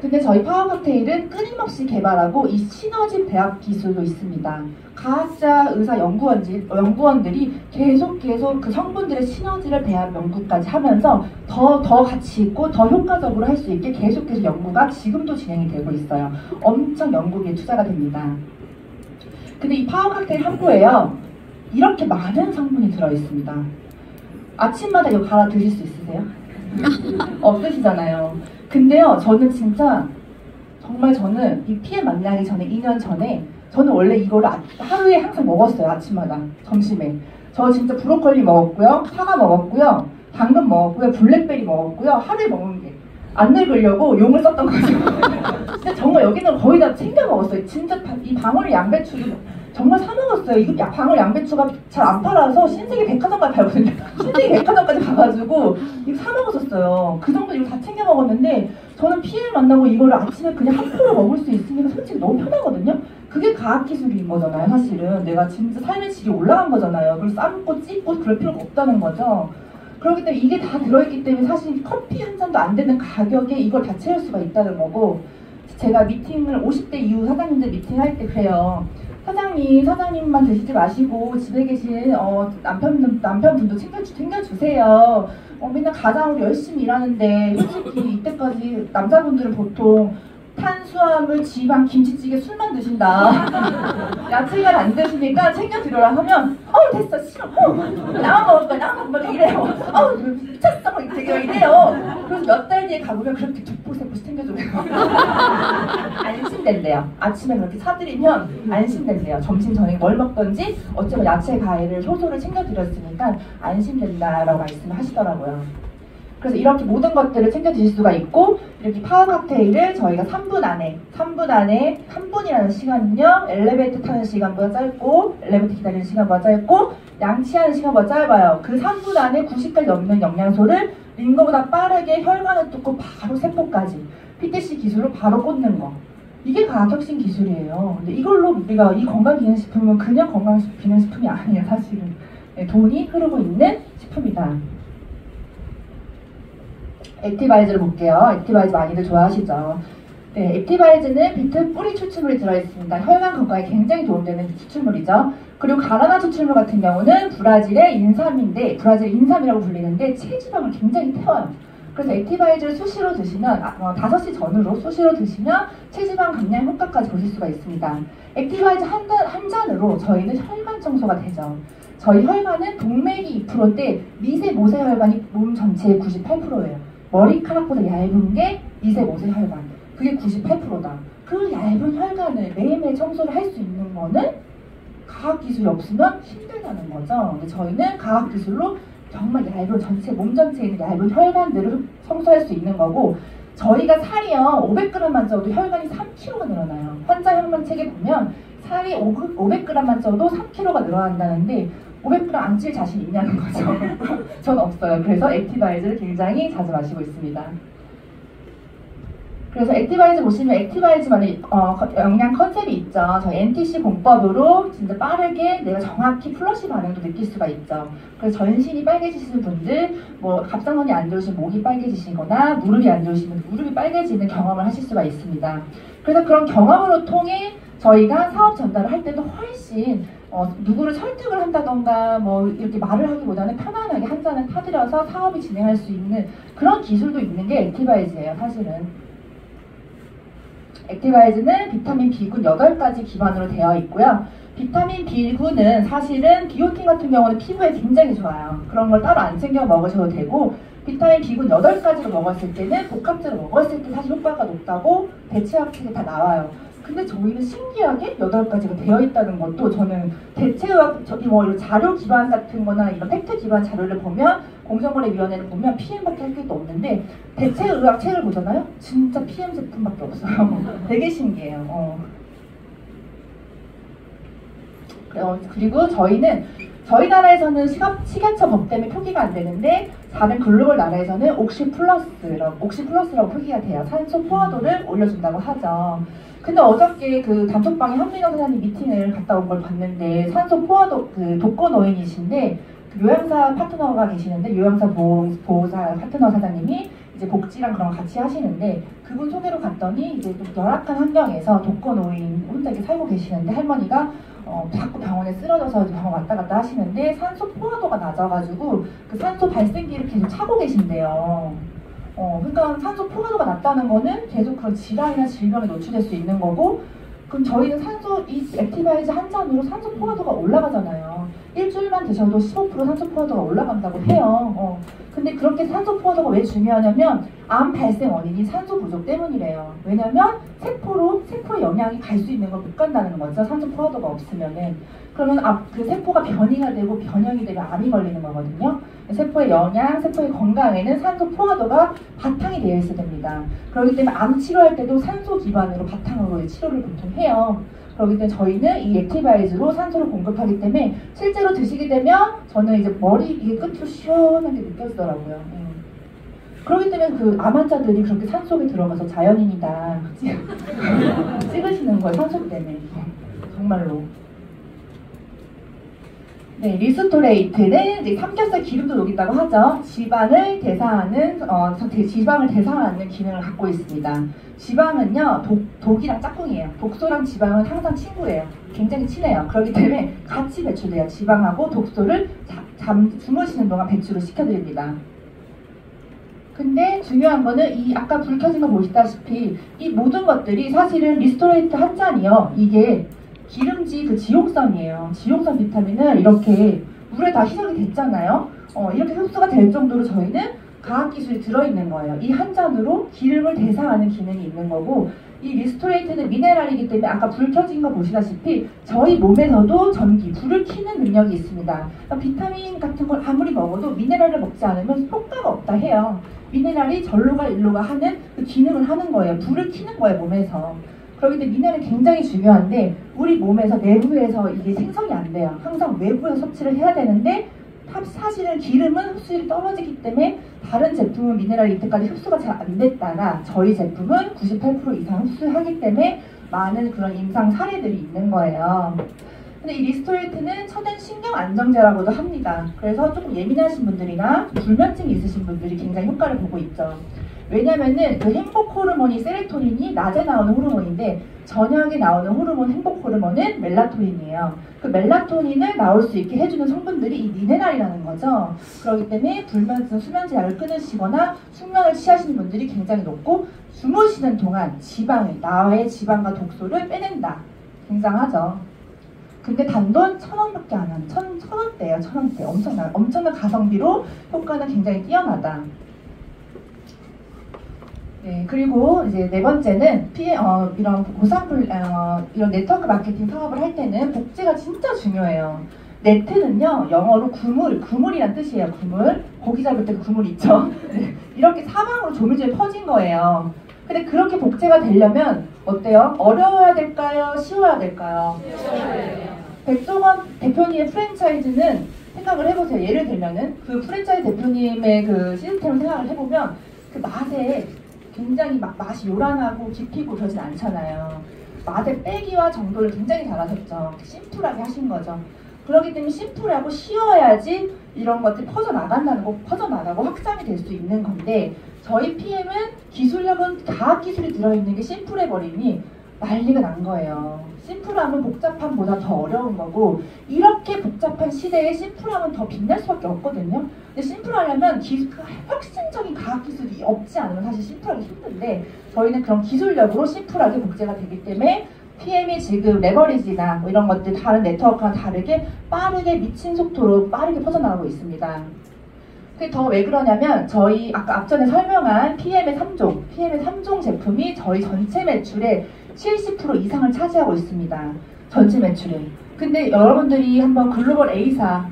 S1: 근데 저희 파워 칵테일은 끊임없이 개발하고 이 시너지 배합 기술도 있습니다. 과학자, 의사, 연구원들이 계속 그 성분들의 시너지를 배합 연구까지 하면서 더 가치 있고 더 효과적으로 할 수 있게 계속해서 연구가 지금도 진행이 되고 있어요. 엄청 연구비에 투자가 됩니다. 근데 이 파워 칵테일 한 포에요. 이렇게 많은 성분이 들어있습니다. 아침마다 이거 갈아 드실 수 있으세요? 없으시잖아요. 근데요, 저는 진짜 정말 저는 이 피에 만나기 전에 2년 전에 저는 원래 이거를 하루에 항상 먹었어요. 아침마다 점심에. 저 진짜 브로콜리 먹었고요, 사과 먹었고요, 당근 먹었고요, 블랙베리 먹었고요. 하루에 먹은 게 안 늙으려고 용을 썼던 거죠. 근데 정말 여기는 거의 다 챙겨 먹었어요. 진짜 이 방울 양배추도 정말 사 먹었어요. 이거 방울 양배추가 잘 안 팔아서 신세계 백화점까지 팔거든요. 신세계 백화점까지 가가지고 이거 사 먹었었어요. 그 정도 이거 다 챙겨 먹었는데 저는 피해를 만나고 이거를 아침에 그냥 한 포로 먹을 수 있으니까 솔직히 너무 편하거든요. 그게 과학기술인 거잖아요. 사실은 내가 진짜 삶의 질이 올라간 거잖아요. 그걸 삶고 찢고 그럴 필요가 없다는 거죠. 그렇기 때문에 이게 다 들어있기 때문에 사실 커피 한 잔도 안 되는 가격에 이걸 다 채울 수가 있다는 거고 제가 미팅을 50대 이후 사장님들 미팅할 때 그래요. 사장님만 드시지 마시고 집에 계신 남편분도 챙겨주세요. 맨날 가장으로 열심히 일하는데 솔직히 이때까지 남자분들은 보통 탄수화물, 지방, 김치찌개, 술만 드신다. 야채가 안 드시니까 챙겨드려라 하면 됐어 싫어 나만 먹을 거야 이래요. 미쳤어 되게 이래요. 그래서 몇 달 뒤에 가보면 그렇게 두포세포씩 챙겨줘요. 안심된대요. 아침에 그렇게 사드리면 안심된대요. 점심 저녁에 뭘 먹던지 어쩌면 야채, 과일을, 효소를 챙겨드렸으니까 안심된다라고 말씀을 하시더라고요. 그래서 이렇게 모든 것들을 챙겨 드실 수가 있고, 이렇게 파워 칵테일을 저희가 3분 안에 3분이라는 시간은요, 엘리베이터 타는 시간보다 짧고, 엘리베이터 기다리는 시간보다 짧고, 양치하는 시간보다 짧아요. 그 3분 안에 90까지 넘는 영양소를 링거보다 빠르게 혈관을 뚫고 바로 세포까지 PTC 기술로 바로 꽂는 거. 이게 과학혁신 기술이에요. 근데 이걸로 우리가 이 건강기능식품은 그냥 건강기능식품이 아니에요, 사실은. 네, 돈이 흐르고 있는 식품이다. 액티바이즈를 볼게요. 액티바이즈 많이들 좋아하시죠? 네, 액티바이즈는 비트 뿌리 추출물이 들어있습니다. 혈관 건강에 굉장히 도움되는 추출물이죠. 그리고 가라나 추출물 같은 경우는 브라질의 인삼인데, 브라질 인삼이라고 불리는데 체지방을 굉장히 태워요. 그래서 액티바이즈를 수시로 드시면 5시 전후로 수시로 드시면 체지방 감량 효과까지 보실 수가 있습니다. 액티바이즈 한 잔으로 저희는 혈관 청소가 되죠. 저희 혈관은 동맥이 2%인데 미세 모세 혈관이 몸 전체의 98%예요. 머리카락보다 얇은 게 미세 모세 혈관. 그게 98%다. 그 얇은 혈관을 매일매일 청소를 할 수 있는 거는 과학기술이 없으면 힘들다는 거죠. 근데 저희는 과학기술로 정말 얇은 몸 전체에 있는 얇은 혈관들을 청소할 수 있는 거고, 저희가 살이요 500g만 쪄도 혈관이 3kg가 늘어나요. 환자 혈관책에 보면 살이 500g만 쪄도 3kg가 늘어난다는데 500g 안 찔 자신 있냐는 거죠. 전 없어요. 그래서 액티바이즈를 굉장히 자주 마시고 있습니다. 그래서 액티바이즈 보시면 액티바이즈만의 영양 컨셉이 있죠. 저희 NTC 공법으로 진짜 빠르게 내가 정확히 플러시 반응도 느낄 수가 있죠. 그래서 전신이 빨개지시는 분들, 갑상선이 안 좋으신 목이 빨개지시거나 무릎이 안 좋으시면 무릎이 빨개지는 경험을 하실 수가 있습니다. 그래서 그런 경험으로 통해 저희가 사업 전달을 할 때도 훨씬 누구를 설득을 한다던가 이렇게 말을 하기보다는 편안하게 한 잔을 타들여서 사업이 진행할 수 있는 그런 기술도 있는 게 액티바이즈예요, 사실은. 액티바이즈는 비타민 B군 8가지 기반으로 되어 있고요. 비타민 B군은 사실은 비오틴 같은 경우는 피부에 굉장히 좋아요. 그런 걸 따로 안 챙겨 먹으셔도 되고, 비타민 B군 8가지로 먹었을 때는 복합제로 먹었을 때 사실 효과가 높다고 대체학책에 다 나와요. 근데 저희는 신기하게 8가지가 되어 있다는 것도, 저는 대체의학, 이런 자료 기반 같은 거나 이런 팩트 기반 자료를 보면, 공정거래위원회를 보면 PM밖에 할 게 없는데, 대체의학 책을 보잖아요? 진짜 PM 제품밖에 없어요. 되게 신기해요. 그리고 저희 나라에서는 식약처 법 때문에 표기가 안 되는데, 다른 글로벌 나라에서는 옥시플러스라고 표기가 돼요. 산소 포화도를 올려준다고 하죠. 근데 어저께 그 단톡방에 한민호 사장님 미팅을 갔다 온 걸 봤는데, 산소 포화도 독거노인이신데 요양사 파트너가 계시는데, 요양사 보호사 파트너 사장님이 이제 복지랑 그런 거 같이 하시는데, 그분 소개로 갔더니 이제 좀 열악한 환경에서 독거노인 혼자 이렇게 살고 계시는데, 할머니가 자꾸 병원에 쓰러져서 병원 왔다 갔다 하시는데 산소 포화도가 낮아가지고 그 산소 발생기를 계속 차고 계신대요. 그러니까 산소 포화도가 낮다는 거는 계속 그런 질환이나 질병에 노출될 수 있는 거고, 그럼 저희는 이 액티바이즈 한 잔으로 산소 포화도가 올라가잖아요. 일주일만 드셔도 15% 산소 포화도가 올라간다고 해요. 근데 그렇게 산소 포화도가 왜 중요하냐면 암 발생 원인이 산소 부족 때문이래요. 왜냐면 세포에 영양이 갈 수 있는 걸 못 간다는 거죠. 산소 포화도가 없으면은. 그러면 그 세포가 변이가 되고 변형이 되면 암이 걸리는 거거든요. 세포의 영양, 세포의 건강에는 산소 포화도가 바탕이 되어 있어야 됩니다. 그렇기 때문에 암 치료할 때도 산소 기반으로 바탕으로 치료를 보통 해요. 그렇기 때문에 저희는 이 액티바이즈로 산소를 공급하기 때문에 실제로 드시게 되면 저는 이제 머리 이게 끝으로 시원하게 느껴지더라고요. 그렇기 때문에 그 암 환자들이 그렇게 산속에 들어가서 자연인이다 찍으시는 거예요. 산소 때문에. 정말로. 네, 리스토레이트는 이제 삼겹살 기름도 녹인다고 하죠. 지방을 대사하는 기능을 갖고 있습니다. 지방은요, 독이랑 짝꿍이에요. 독소랑 지방은 항상 친구예요. 굉장히 친해요. 그렇기 때문에 같이 배출돼요. 지방하고 독소를 주무시는 동안 배출을 시켜드립니다. 근데 중요한 거는 이 아까 불 켜진 거 보시다시피 이 모든 것들이 사실은 리스토레이트 한 잔이요. 이게 기름지 그 지용성이에요. 지용성 비타민을 이렇게 물에 다 희석이 됐잖아요. 이렇게 흡수가 될 정도로 저희는 과학기술이 들어있는 거예요. 이 한 잔으로 기름을 대사하는 기능이 있는 거고, 이 리스토레이트는 미네랄이기 때문에 아까 불 켜진 거 보시다시피 저희 몸에서도 불을 켜는 능력이 있습니다. 그러니까 비타민 같은 걸 아무리 먹어도 미네랄을 먹지 않으면 효과가 없다 해요. 미네랄이 절로가 일로가 하는 그 기능을 하는 거예요. 불을 켜는 거예요, 몸에서. 그렇기 때문에 미네랄이 굉장히 중요한데 우리 몸에서 내부에서 이게 생성이 안 돼요. 항상 외부에서 섭취를 해야 되는데 사실은 기름은 흡수율이 떨어지기 때문에 다른 제품은 미네랄이 이때까지 흡수가 잘 안 됐다가 저희 제품은 98% 이상 흡수하기 때문에 많은 그런 임상 사례들이 있는 거예요. 근데 이 리스토레이트는 천연 신경 안정제라고도 합니다. 그래서 조금 예민하신 분들이나 불면증이 있으신 분들이 굉장히 효과를 보고 있죠. 왜냐면은 그 행복 호르몬이 세로토닌이 낮에 나오는 호르몬인데 저녁에 나오는 호르몬 행복 호르몬은 멜라토닌이에요. 그 멜라토닌을 나올 수 있게 해주는 성분들이 이 미네랄이라는 거죠. 그렇기 때문에 불면증, 수면제약을 끊으시거나 숙면을 취하시는 분들이 굉장히 높고 주무시는 동안 나의 지방과 독소를 빼낸다. 굉장하죠. 근데 단돈 1,000원밖에 안 하는 1,000원대예요. 1,000원대. 엄청난 가성비로 효과는 굉장히 뛰어나다. 네, 그리고 이제 네 번째는 이런 이런 네트워크 마케팅 사업을 할 때는 복제가 진짜 중요해요. 네트는요, 영어로 그물이란 뜻이에요. 그물. 고기 잡을 때 그물 있죠? 네, 이렇게 사방으로 조밀조밀 퍼진 거예요. 근데 그렇게 복제가 되려면 어때요? 어려워야 될까요? 쉬워야 될까요? 백종원 대표님의 프랜차이즈는 생각을 해보세요. 예를 들면은 그 프랜차이즈 대표님의 그 시스템을 생각을 해보면 그 맛에 굉장히 맛이 요란하고 깊이고 그러진 않잖아요. 맛의 빼기와 정도를 굉장히 잘하셨죠. 심플하게 하신 거죠. 그렇기 때문에 심플하고 쉬워야지 이런 것들이 퍼져나가고 확장이 될 수 있는 건데 저희 PM은 기술력은 과학기술이 들어있는 게 심플해버리니 난리가 난 거예요. 심플함은 복잡함보다 더 어려운 거고 이렇게 복잡한 시대에 심플함은 더 빛날 수밖에 없거든요. 근데 심플하려면 혁신적인 과학기술이 없지 않으면 사실 심플하기 힘든데 저희는 그런 기술력으로 심플하게 복제가 되기 때문에 PM이 지금 레버리지나 뭐 이런 것들 다른 네트워크와 다르게 빠르게 미친 속도로 빠르게 퍼져나가고 있습니다. 그게 더 왜 그러냐면 저희 아까 앞전에 설명한 PM의 3종 제품이 저희 전체 매출의 70% 이상을 차지하고 있습니다. 전체 매출에. 근데 여러분들이 한번 글로벌 A사,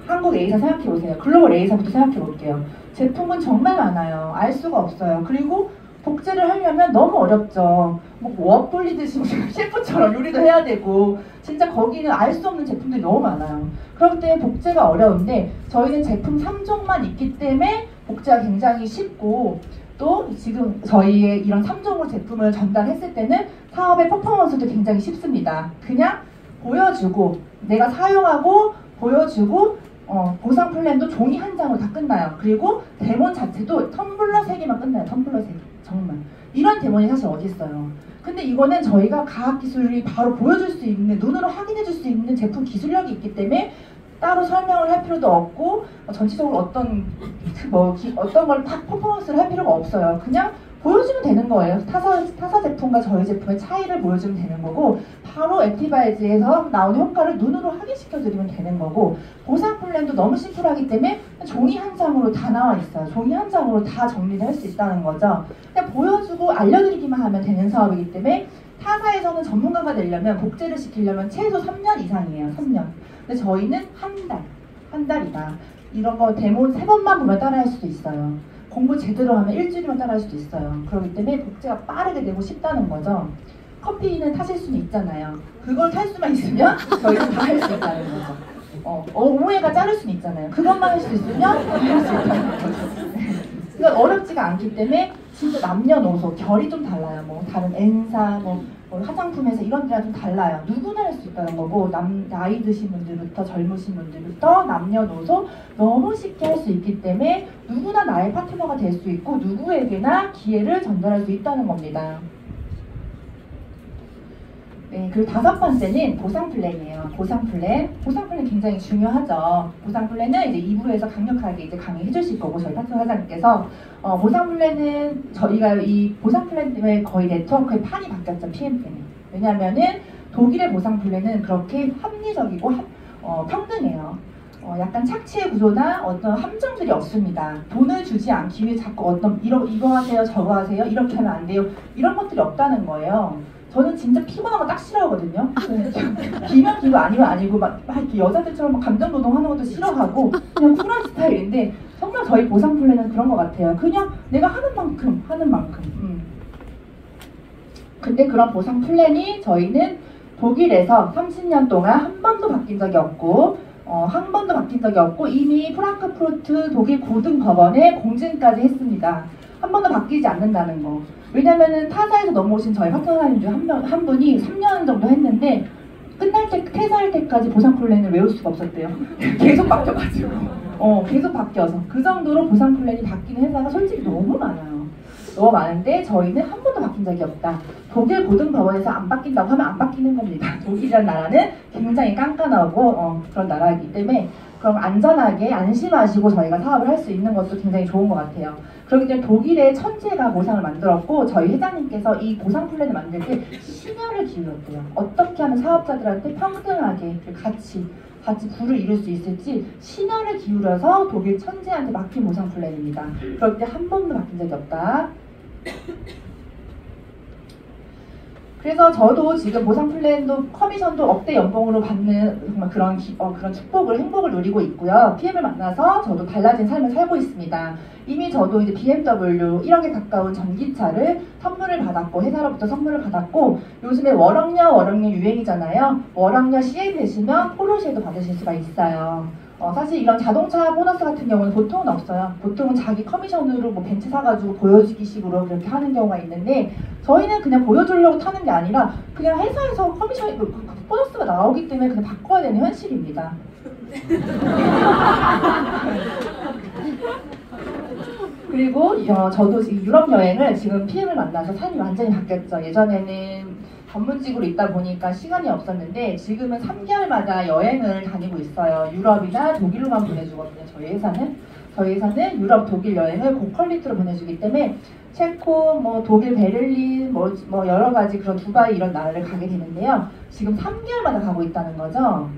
S1: 한국 A사 생각해보세요. 글로벌 A사부터 생각해볼게요. 제품은 정말 많아요. 알 수가 없어요. 그리고 복제를 하려면 너무 어렵죠. 뭐 워 돌리듯이 셰프처럼 요리도 해야 되고 진짜 거기는 알 수 없는 제품들이 너무 많아요. 그렇기 때문에 복제가 어려운데 저희는 제품 3종만 있기 때문에 복제가 굉장히 쉽고 또 지금 저희의 이런 3종으로 제품을 전달했을 때는 사업의 퍼포먼스도 굉장히 쉽습니다. 그냥 보여주고 내가 사용하고 보여주고 보상 플랜도 종이 한 장으로 다 끝나요. 그리고 데몬 자체도 텀블러 3개만 끝나요. 텀블러 3개. 정말. 이런 데몬이 사실 어디 있어요. 근데 이거는 저희가 과학기술이 바로 보여줄 수 있는, 눈으로 확인해 줄 수 있는 제품 기술력이 있기 때문에 따로 설명을 할 필요도 없고 전체적으로 어떤 걸 팍 퍼포먼스를 할 필요가 없어요. 그냥 보여주면 되는 거예요. 타사 제품과 저희 제품의 차이를 보여주면 되는 거고 바로 액티바이즈에서 나오는 효과를 눈으로 확인시켜드리면 되는 거고 보상 플랜도 너무 심플하기 때문에 종이 한 장으로 다 나와 있어요. 종이 한 장으로 다 정리를 할 수 있다는 거죠. 그냥 보여주고 알려드리기만 하면 되는 사업이기 때문에 타사에서는 전문가가 되려면 복제를 시키려면 최소 3년 이상이에요. 3년. 근데 저희는 한 달이다. 이런 거 데모 3번만 보면 따라할 수도 있어요. 공부 제대로 하면 일주일이면 따라할 수도 있어요. 그렇기 때문에 복제가 빠르게 되고 쉽다는 거죠. 커피는 타실 수는 있잖아요. 그걸 탈 수만 있으면 저희는 다 할 수 있다는 거죠. 오해가 자를 수는 있잖아요. 그것만 할 수 있으면 할 수 있다는 거죠. 그러니까 어렵지가 않기 때문에 진짜 남녀노소 결이 좀 달라요. 뭐 다른 N사, 뭐 화장품에서 이런 데랑 좀 달라요. 누구나 할 수 있다는 거고, 나이 드신 분들부터 젊으신 분들부터 남녀노소 너무 쉽게 할 수 있기 때문에 누구나 나의 파트너가 될 수 있고 누구에게나 기회를 전달할 수 있다는 겁니다. 네, 그리고 다섯 번째는 보상 플랜이에요. 보상 플랜. 보상 플랜 굉장히 중요하죠. 보상 플랜은 이제 2부에서 강력하게 이제 강의해 주실 거고, 저희 파트너 사장님께서 보상 플랜은 저희가 이 보상 플랜 때문에 거의 네트워크의 판이 바뀌었죠. PM 때문에. 왜냐하면은 독일의 보상 플랜은 그렇게 합리적이고 평등해요. 약간 착취의 구조나 어떤 함정들이 없습니다. 돈을 주지 않기 위해 자꾸 어떤 이거 하세요, 저거 하세요, 이렇게 하면 안 돼요, 이런 것들이 없다는 거예요. 저는 진짜 피곤한 거 딱 싫어하거든요. 기면 기고 아니면 아니고 막 이렇게 여자들처럼 막 감정 노동하는 것도 싫어하고 그냥 쿨한 스타일인데, 정말 저희 보상 플랜은 그런 것 같아요. 그냥 내가 하는 만큼 하는 만큼. 근데 그런 보상 플랜이 저희는 독일에서 30년 동안 한 번도 바뀐 적이 없고 한 번도 바뀐 적이 없고 이미 프랑크푸르트 독일 고등법원에 공증까지 했습니다. 한 번도 바뀌지 않는다는 거. 왜냐면은 타사에서 넘어오신 저희 파트너님 중 한 분이 3년 정도 했는데 끝날 때 퇴사할 때까지 보상 플랜을 외울 수가 없었대요. 계속 바뀌어가지고 계속 바뀌어서 그 정도로 보상 플랜이 바뀌는 회사가 솔직히 너무 많아요. 너무 많은데 저희는 한 번도 바뀐 적이 없다. 독일 고등법원에서 안 바뀐다고 하면 안 바뀌는 겁니다. 독일이라는 나라는 굉장히 깐깐하고 그런 나라이기 때문에 그럼 안전하게 안심하시고 저희가 사업을 할 수 있는 것도 굉장히 좋은 것 같아요. 그렇기 때문에 독일의 천재가 보상을 만들었고 저희 회장님께서 이 보상 플랜을 만들 때 심혈을 기울였대요. 어떻게 하면 사업자들한테 평등하게 같이 부를 이룰 수 있을지 심혈을 기울여서 독일 천재한테 맡긴 보상 플랜입니다. 그럴 때 한 번도 바뀐 적이 없다. 그래서 저도 지금 보상 플랜도 커미션도 억대 연봉으로 받는 정말 그런 축복을, 행복을 누리고 있고요. PM을 만나서 저도 달라진 삶을 살고 있습니다. 이미 저도 이제 BMW 1억에 가까운 전기차를 선물을 받았고, 회사로부터 선물을 받았고, 요즘에 월억녀 유행이잖아요. 월억녀 CA 되시면 포르쉐도 받으실 수가 있어요. 사실 이런 자동차 보너스 같은 경우는 보통은 없어요. 보통은 자기 커미션으로 뭐 벤츠 사가지고 보여주기 식으로 그렇게 하는 경우가 있는데, 저희는 그냥 보여주려고 타는 게 아니라 그냥 회사에서 커미션 보너스가 나오기 때문에 그냥 바꿔야 되는 현실입니다. 그리고 저도 지금 유럽 여행을 지금 PM을 만나서 삶이 완전히 바뀌었죠. 예전에는 전문직으로 있다 보니까 시간이 없었는데 지금은 3개월마다 여행을 다니고 있어요. 유럽이나 독일로만 보내주거든요. 저희 회사는 유럽, 독일 여행을 고퀄리티로 보내주기 때문에 체코, 뭐 독일 베를린, 뭐 여러 가지 그런 두바이 이런 나라를 가게 되는데요. 지금 3개월마다 가고 있다는 거죠.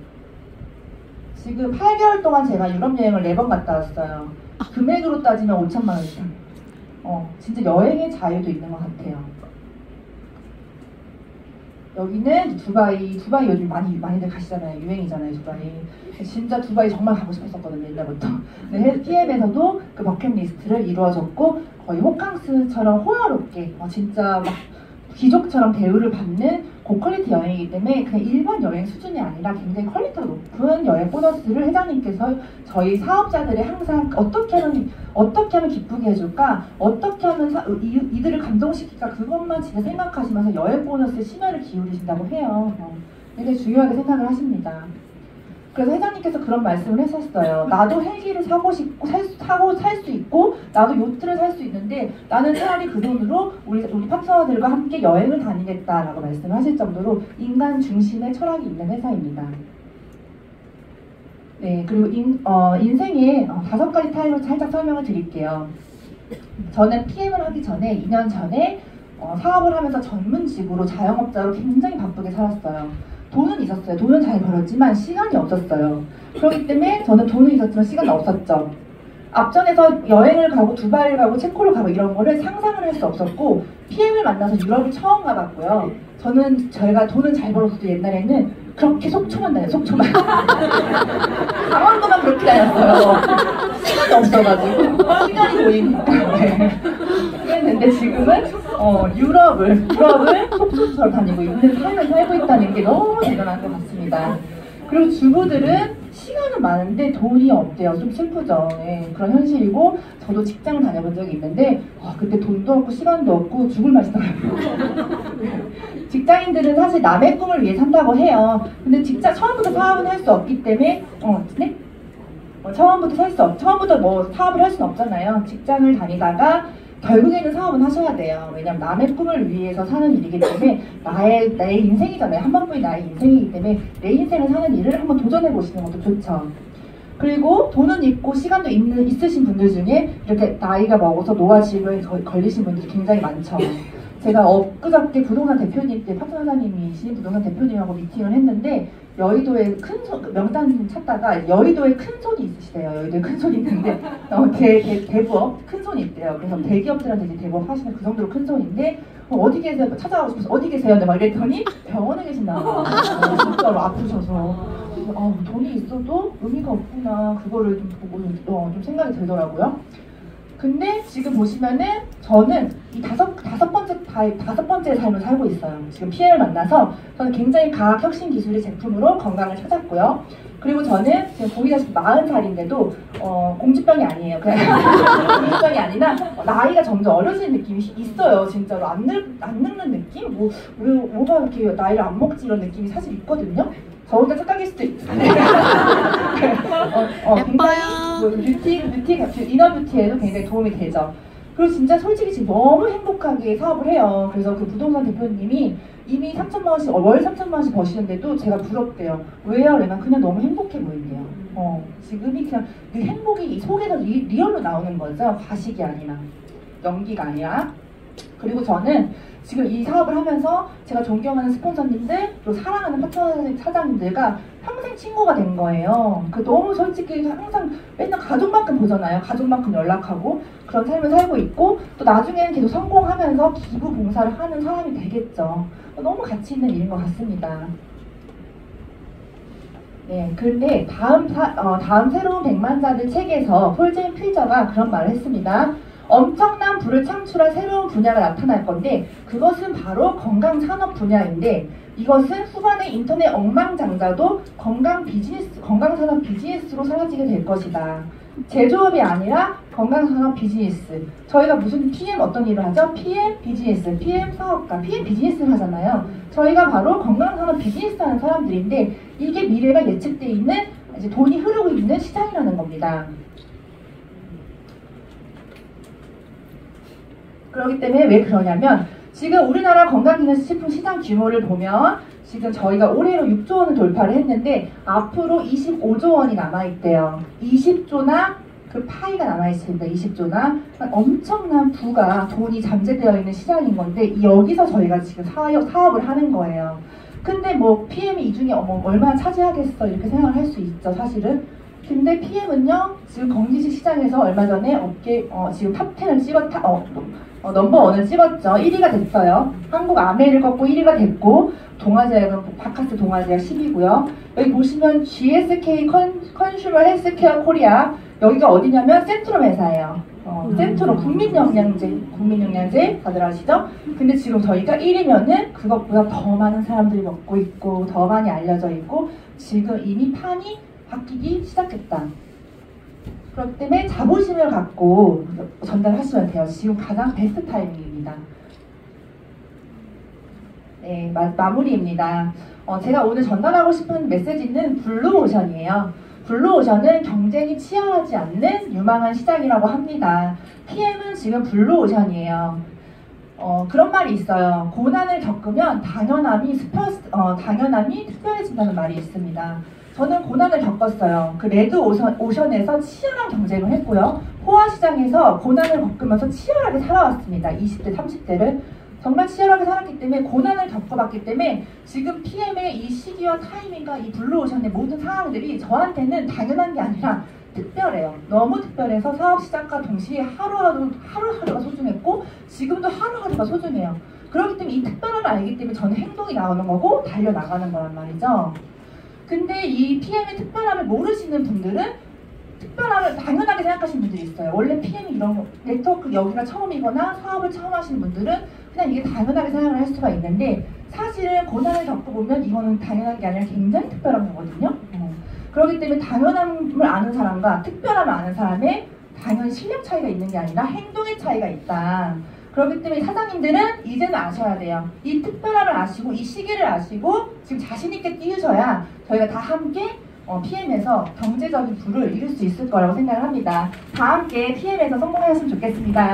S1: 지금 8개월 동안 제가 유럽 여행을 4번 갔다 왔어요. 금액으로 따지면 5천만 원 이상. 진짜 여행의 자유도 있는 것 같아요. 여기는 두바이 요즘 많이들 가시잖아요. 유행이잖아요, 두바이. 진짜 두바이 정말 가고 싶었었거든요, 옛날부터. 근데 PM에서도 그 버킷리스트를 이루어줬고, 거의 호캉스처럼 호화롭게, 진짜 막 귀족처럼 대우를 받는 고퀄리티 여행이기 때문에 그냥 일반 여행 수준이 아니라 굉장히 퀄리티가 높은 여행 보너스를 회장님께서 저희 사업자들이 항상 어떻게 하면 기쁘게 해줄까, 어떻게 하면 이들을 감동시킬까, 그것만 진짜 생각하시면서 여행 보너스에 심혈을 기울이신다고 해요. 굉장히 중요하게 생각을 하십니다. 그래서 회장님께서 그런 말씀을 했었어요. 나도 헬기를 사고 싶고 살 수 있고 나도 요트를 살 수 있는데 나는 차라리 그 돈으로 우리 파트너들과 함께 여행을 다니겠다라고 말씀을 하실 정도로 인간 중심의 철학이 있는 회사입니다. 네, 그리고 인생의 5가지 타입을 살짝 설명을 드릴게요. 저는 PM을 하기 전에 2년 전에 사업을 하면서 전문직으로 자영업자로 굉장히 바쁘게 살았어요. 돈은 있었어요. 돈은 잘 벌었지만 시간이 없었어요. 그렇기 때문에 저는 돈은 있었지만 시간이 없었죠. 앞전에서 여행을 가고 두바이를 가고 체코를 가고 이런 거를 상상을 할 수 없었고, PM을 만나서 유럽을 처음 가봤고요. 저희가 돈은 잘 벌었어도 옛날에는 그렇게 속초만 다녀요. 속초만. 강원도만 그렇게 다녔어요. 시간이 없어가지고 시간이 보이니까. 그랬는데 지금은 유럽을 속초처럼 다니고 있는 삶을 살고 있다는 게 너무 대단한 것 같습니다. 그리고 주부들은 시간을 시간은 많은데 돈이 없대요. 좀 슬프죠. 네, 그런 현실이고 저도 직장 다녀본 적이 있는데 그때 돈도 없고 시간도 없고 죽을 맛이더라고요. 직장인들은 사실 남의 꿈을 위해 산다고 해요. 근데 처음부터 사업은 할 수 없기 때문에 네? 처음부터 뭐 사업을 할 수는 없잖아요. 직장을 다니다가 결국에는 사업은 하셔야 돼요. 왜냐면 남의 꿈을 위해서 사는 일이기 때문에 나의 인생이잖아요. 한 번뿐인 나의 인생이기 때문에 내 인생을 사는 일을 한번 도전해 보시는 것도 좋죠. 그리고 돈은 있고 시간도 있으신 분들 중에 이렇게 나이가 먹어서 노화 질병에 걸리신 분들이 굉장히 많죠. 제가 엊그저께 부동산 대표님 때 파트너사님이 신인 부동산 대표님하고 미팅을 했는데 여의도에 명단 찾다가 여의도에 큰 손이 있으시대요. 여의도에 큰 손이 있는데 대부업 큰 손이 있대요. 그래서 대기업들한테 이제 대부업 하시는 그 정도로 큰 손인데 어디 계세요? 찾아가고 싶어서 어디 계세요? 막 이랬더니 병원에 계신다고. 진짜로 아프셔서. 돈이 있어도 의미가 없구나. 그거를 좀 보고 좀 생각이 들더라고요. 근데 지금 보시면은 저는 이 다섯 번째 삶을 살고 있어요. 지금 PM을 만나서 저는 굉장히 과학 혁신 기술의 제품으로 건강을 찾았고요. 그리고 저는 지금 보이다시피 40살인데도 공주병이 아니에요. 그냥 공주병이 아니라 나이가 점점 어려지는 느낌이 있어요. 진짜로 안 늙는 느낌? 뭐가 이렇게 나이를 안 먹지 이런 느낌이 사실 있거든요. 저 혼자 착각일 수도 있어요. 굉장히 이너 뷰티에도 굉장히 도움이 되죠. 그리고 진짜 솔직히 지금 너무 행복하게 사업을 해요. 그래서 그 부동산 대표님이 이미 3천만 원씩 월 3천만 원씩 버시는데도 제가 부럽대요. 왜요? 왜냐면 그냥 너무 행복해 보인대요. 지금이 그냥 그 행복이 이 속에서 리얼로 나오는 거죠. 과식이 아니라 연기가 아니라. 그리고 저는 지금 이 사업을 하면서 제가 존경하는 스폰서님들 그리고 사랑하는 파트너 사장님들과 평생 친구가 된 거예요. 너무 솔직히 항상 맨날 가족만큼 보잖아요. 가족만큼 연락하고 그런 삶을 살고 있고 또 나중에는 계속 성공하면서 기부 봉사를 하는 사람이 되겠죠. 너무 가치 있는 일인 것 같습니다. 네, 그런데 다음 새로운 백만자들 책에서 폴젠 필저가 그런 말을 했습니다. 엄청난 부를 창출할 새로운 분야가 나타날 건데 그것은 바로 건강산업 분야인데 이것은 후반에 인터넷 억만장자도 건강산업 비즈니스로 사라지게 될 것이다. 제조업이 아니라 건강산업 비즈니스. 저희가 무슨 PM 어떤 일을 하죠? PM 비즈니스, PM 사업가, PM 비즈니스를 하잖아요. 저희가 바로 건강산업 비즈니스 하는 사람들인데 이게 미래가 예측되어 있는 이제 돈이 흐르고 있는 시장이라는 겁니다. 그렇기 때문에 왜 그러냐면 지금 우리나라 건강기능식품 시장 규모를 보면 지금 저희가 올해로 6조 원을 돌파를 했는데 앞으로 25조 원이 남아있대요. 20조나 그 파이가 남아있습니다. 20조나 엄청난 부가 돈이 잠재되어 있는 시장인 건데 여기서 저희가 지금 사업을 하는 거예요. 근데 뭐 PM이 이 중에 얼마나 차지하겠어 이렇게 생각을 할 수 있죠. 사실은. 근데 PM은요 지금 건기식 시장에서 얼마 전에 지금 탑10을 넘버 1을 찍었죠. 1위가 됐어요. 한국 아메이를 꺾고 1위가 됐고 동아제약은 바카스 동아제약 10위고요. 여기 보시면 GSK 컨슈머 헬스케어 코리아 여기가 어디냐면 센트럼 회사예요. 센트럼 국민영양제 다들 아시죠? 근데 지금 저희가 1위면은 그것보다 더 많은 사람들이 먹고 있고 더 많이 알려져 있고 지금 이미 판이 바뀌기 시작했다. 그렇기 때문에 자부심을 갖고 전달하시면 돼요. 지금 가장 베스트 타이밍입니다. 네, 마무리입니다. 제가 오늘 전달하고 싶은 메시지는 블루오션이에요. 블루오션은 경쟁이 치열하지 않는 유망한 시장이라고 합니다. PM은 지금 블루오션이에요. 그런 말이 있어요. 고난을 겪으면 당연함이 특별해진다는 말이 있습니다. 저는 고난을 겪었어요. 그 레드 오션에서 치열한 경쟁을 했고요. 호화 시장에서 고난을 겪으면서 치열하게 살아왔습니다. 20대, 30대를. 정말 치열하게 살았기 때문에 고난을 겪어봤기 때문에 지금 PM의 이 시기와 타이밍과 이 블루오션의 모든 상황들이 저한테는 당연한 게 아니라 특별해요. 너무 특별해서 사업 시작과 동시에 하루하루가 소중했고 지금도 하루하루가 소중해요. 그렇기 때문에 이 특별함을 알기 때문에 저는 행동이 나오는 거고 달려나가는 거란 말이죠. 근데 이 PM의 특별함을 모르시는 분들은 특별함을 당연하게 생각하시는 분들이 있어요. 원래 PM이 이런 거, 네트워크 여기가 처음이거나 사업을 처음 하시는 분들은 그냥 이게 당연하게 생각을 할 수가 있는데 사실은 고난을 겪어보면 이거는 당연한 게 아니라 굉장히 특별한 거거든요. 그렇기 때문에 당연함을 아는 사람과 특별함을 아는 사람의 당연히 실력 차이가 있는 게 아니라 행동의 차이가 있다. 그렇기 때문에 사장님들은 이제는 아셔야 돼요. 이 특별함을 아시고 이 시기를 아시고 지금 자신 있게 띄우셔야 저희가 다 함께 PM에서 경제적인 부를 이룰 수 있을 거라고 생각을 합니다. 다 함께 PM에서 성공하셨으면 좋겠습니다.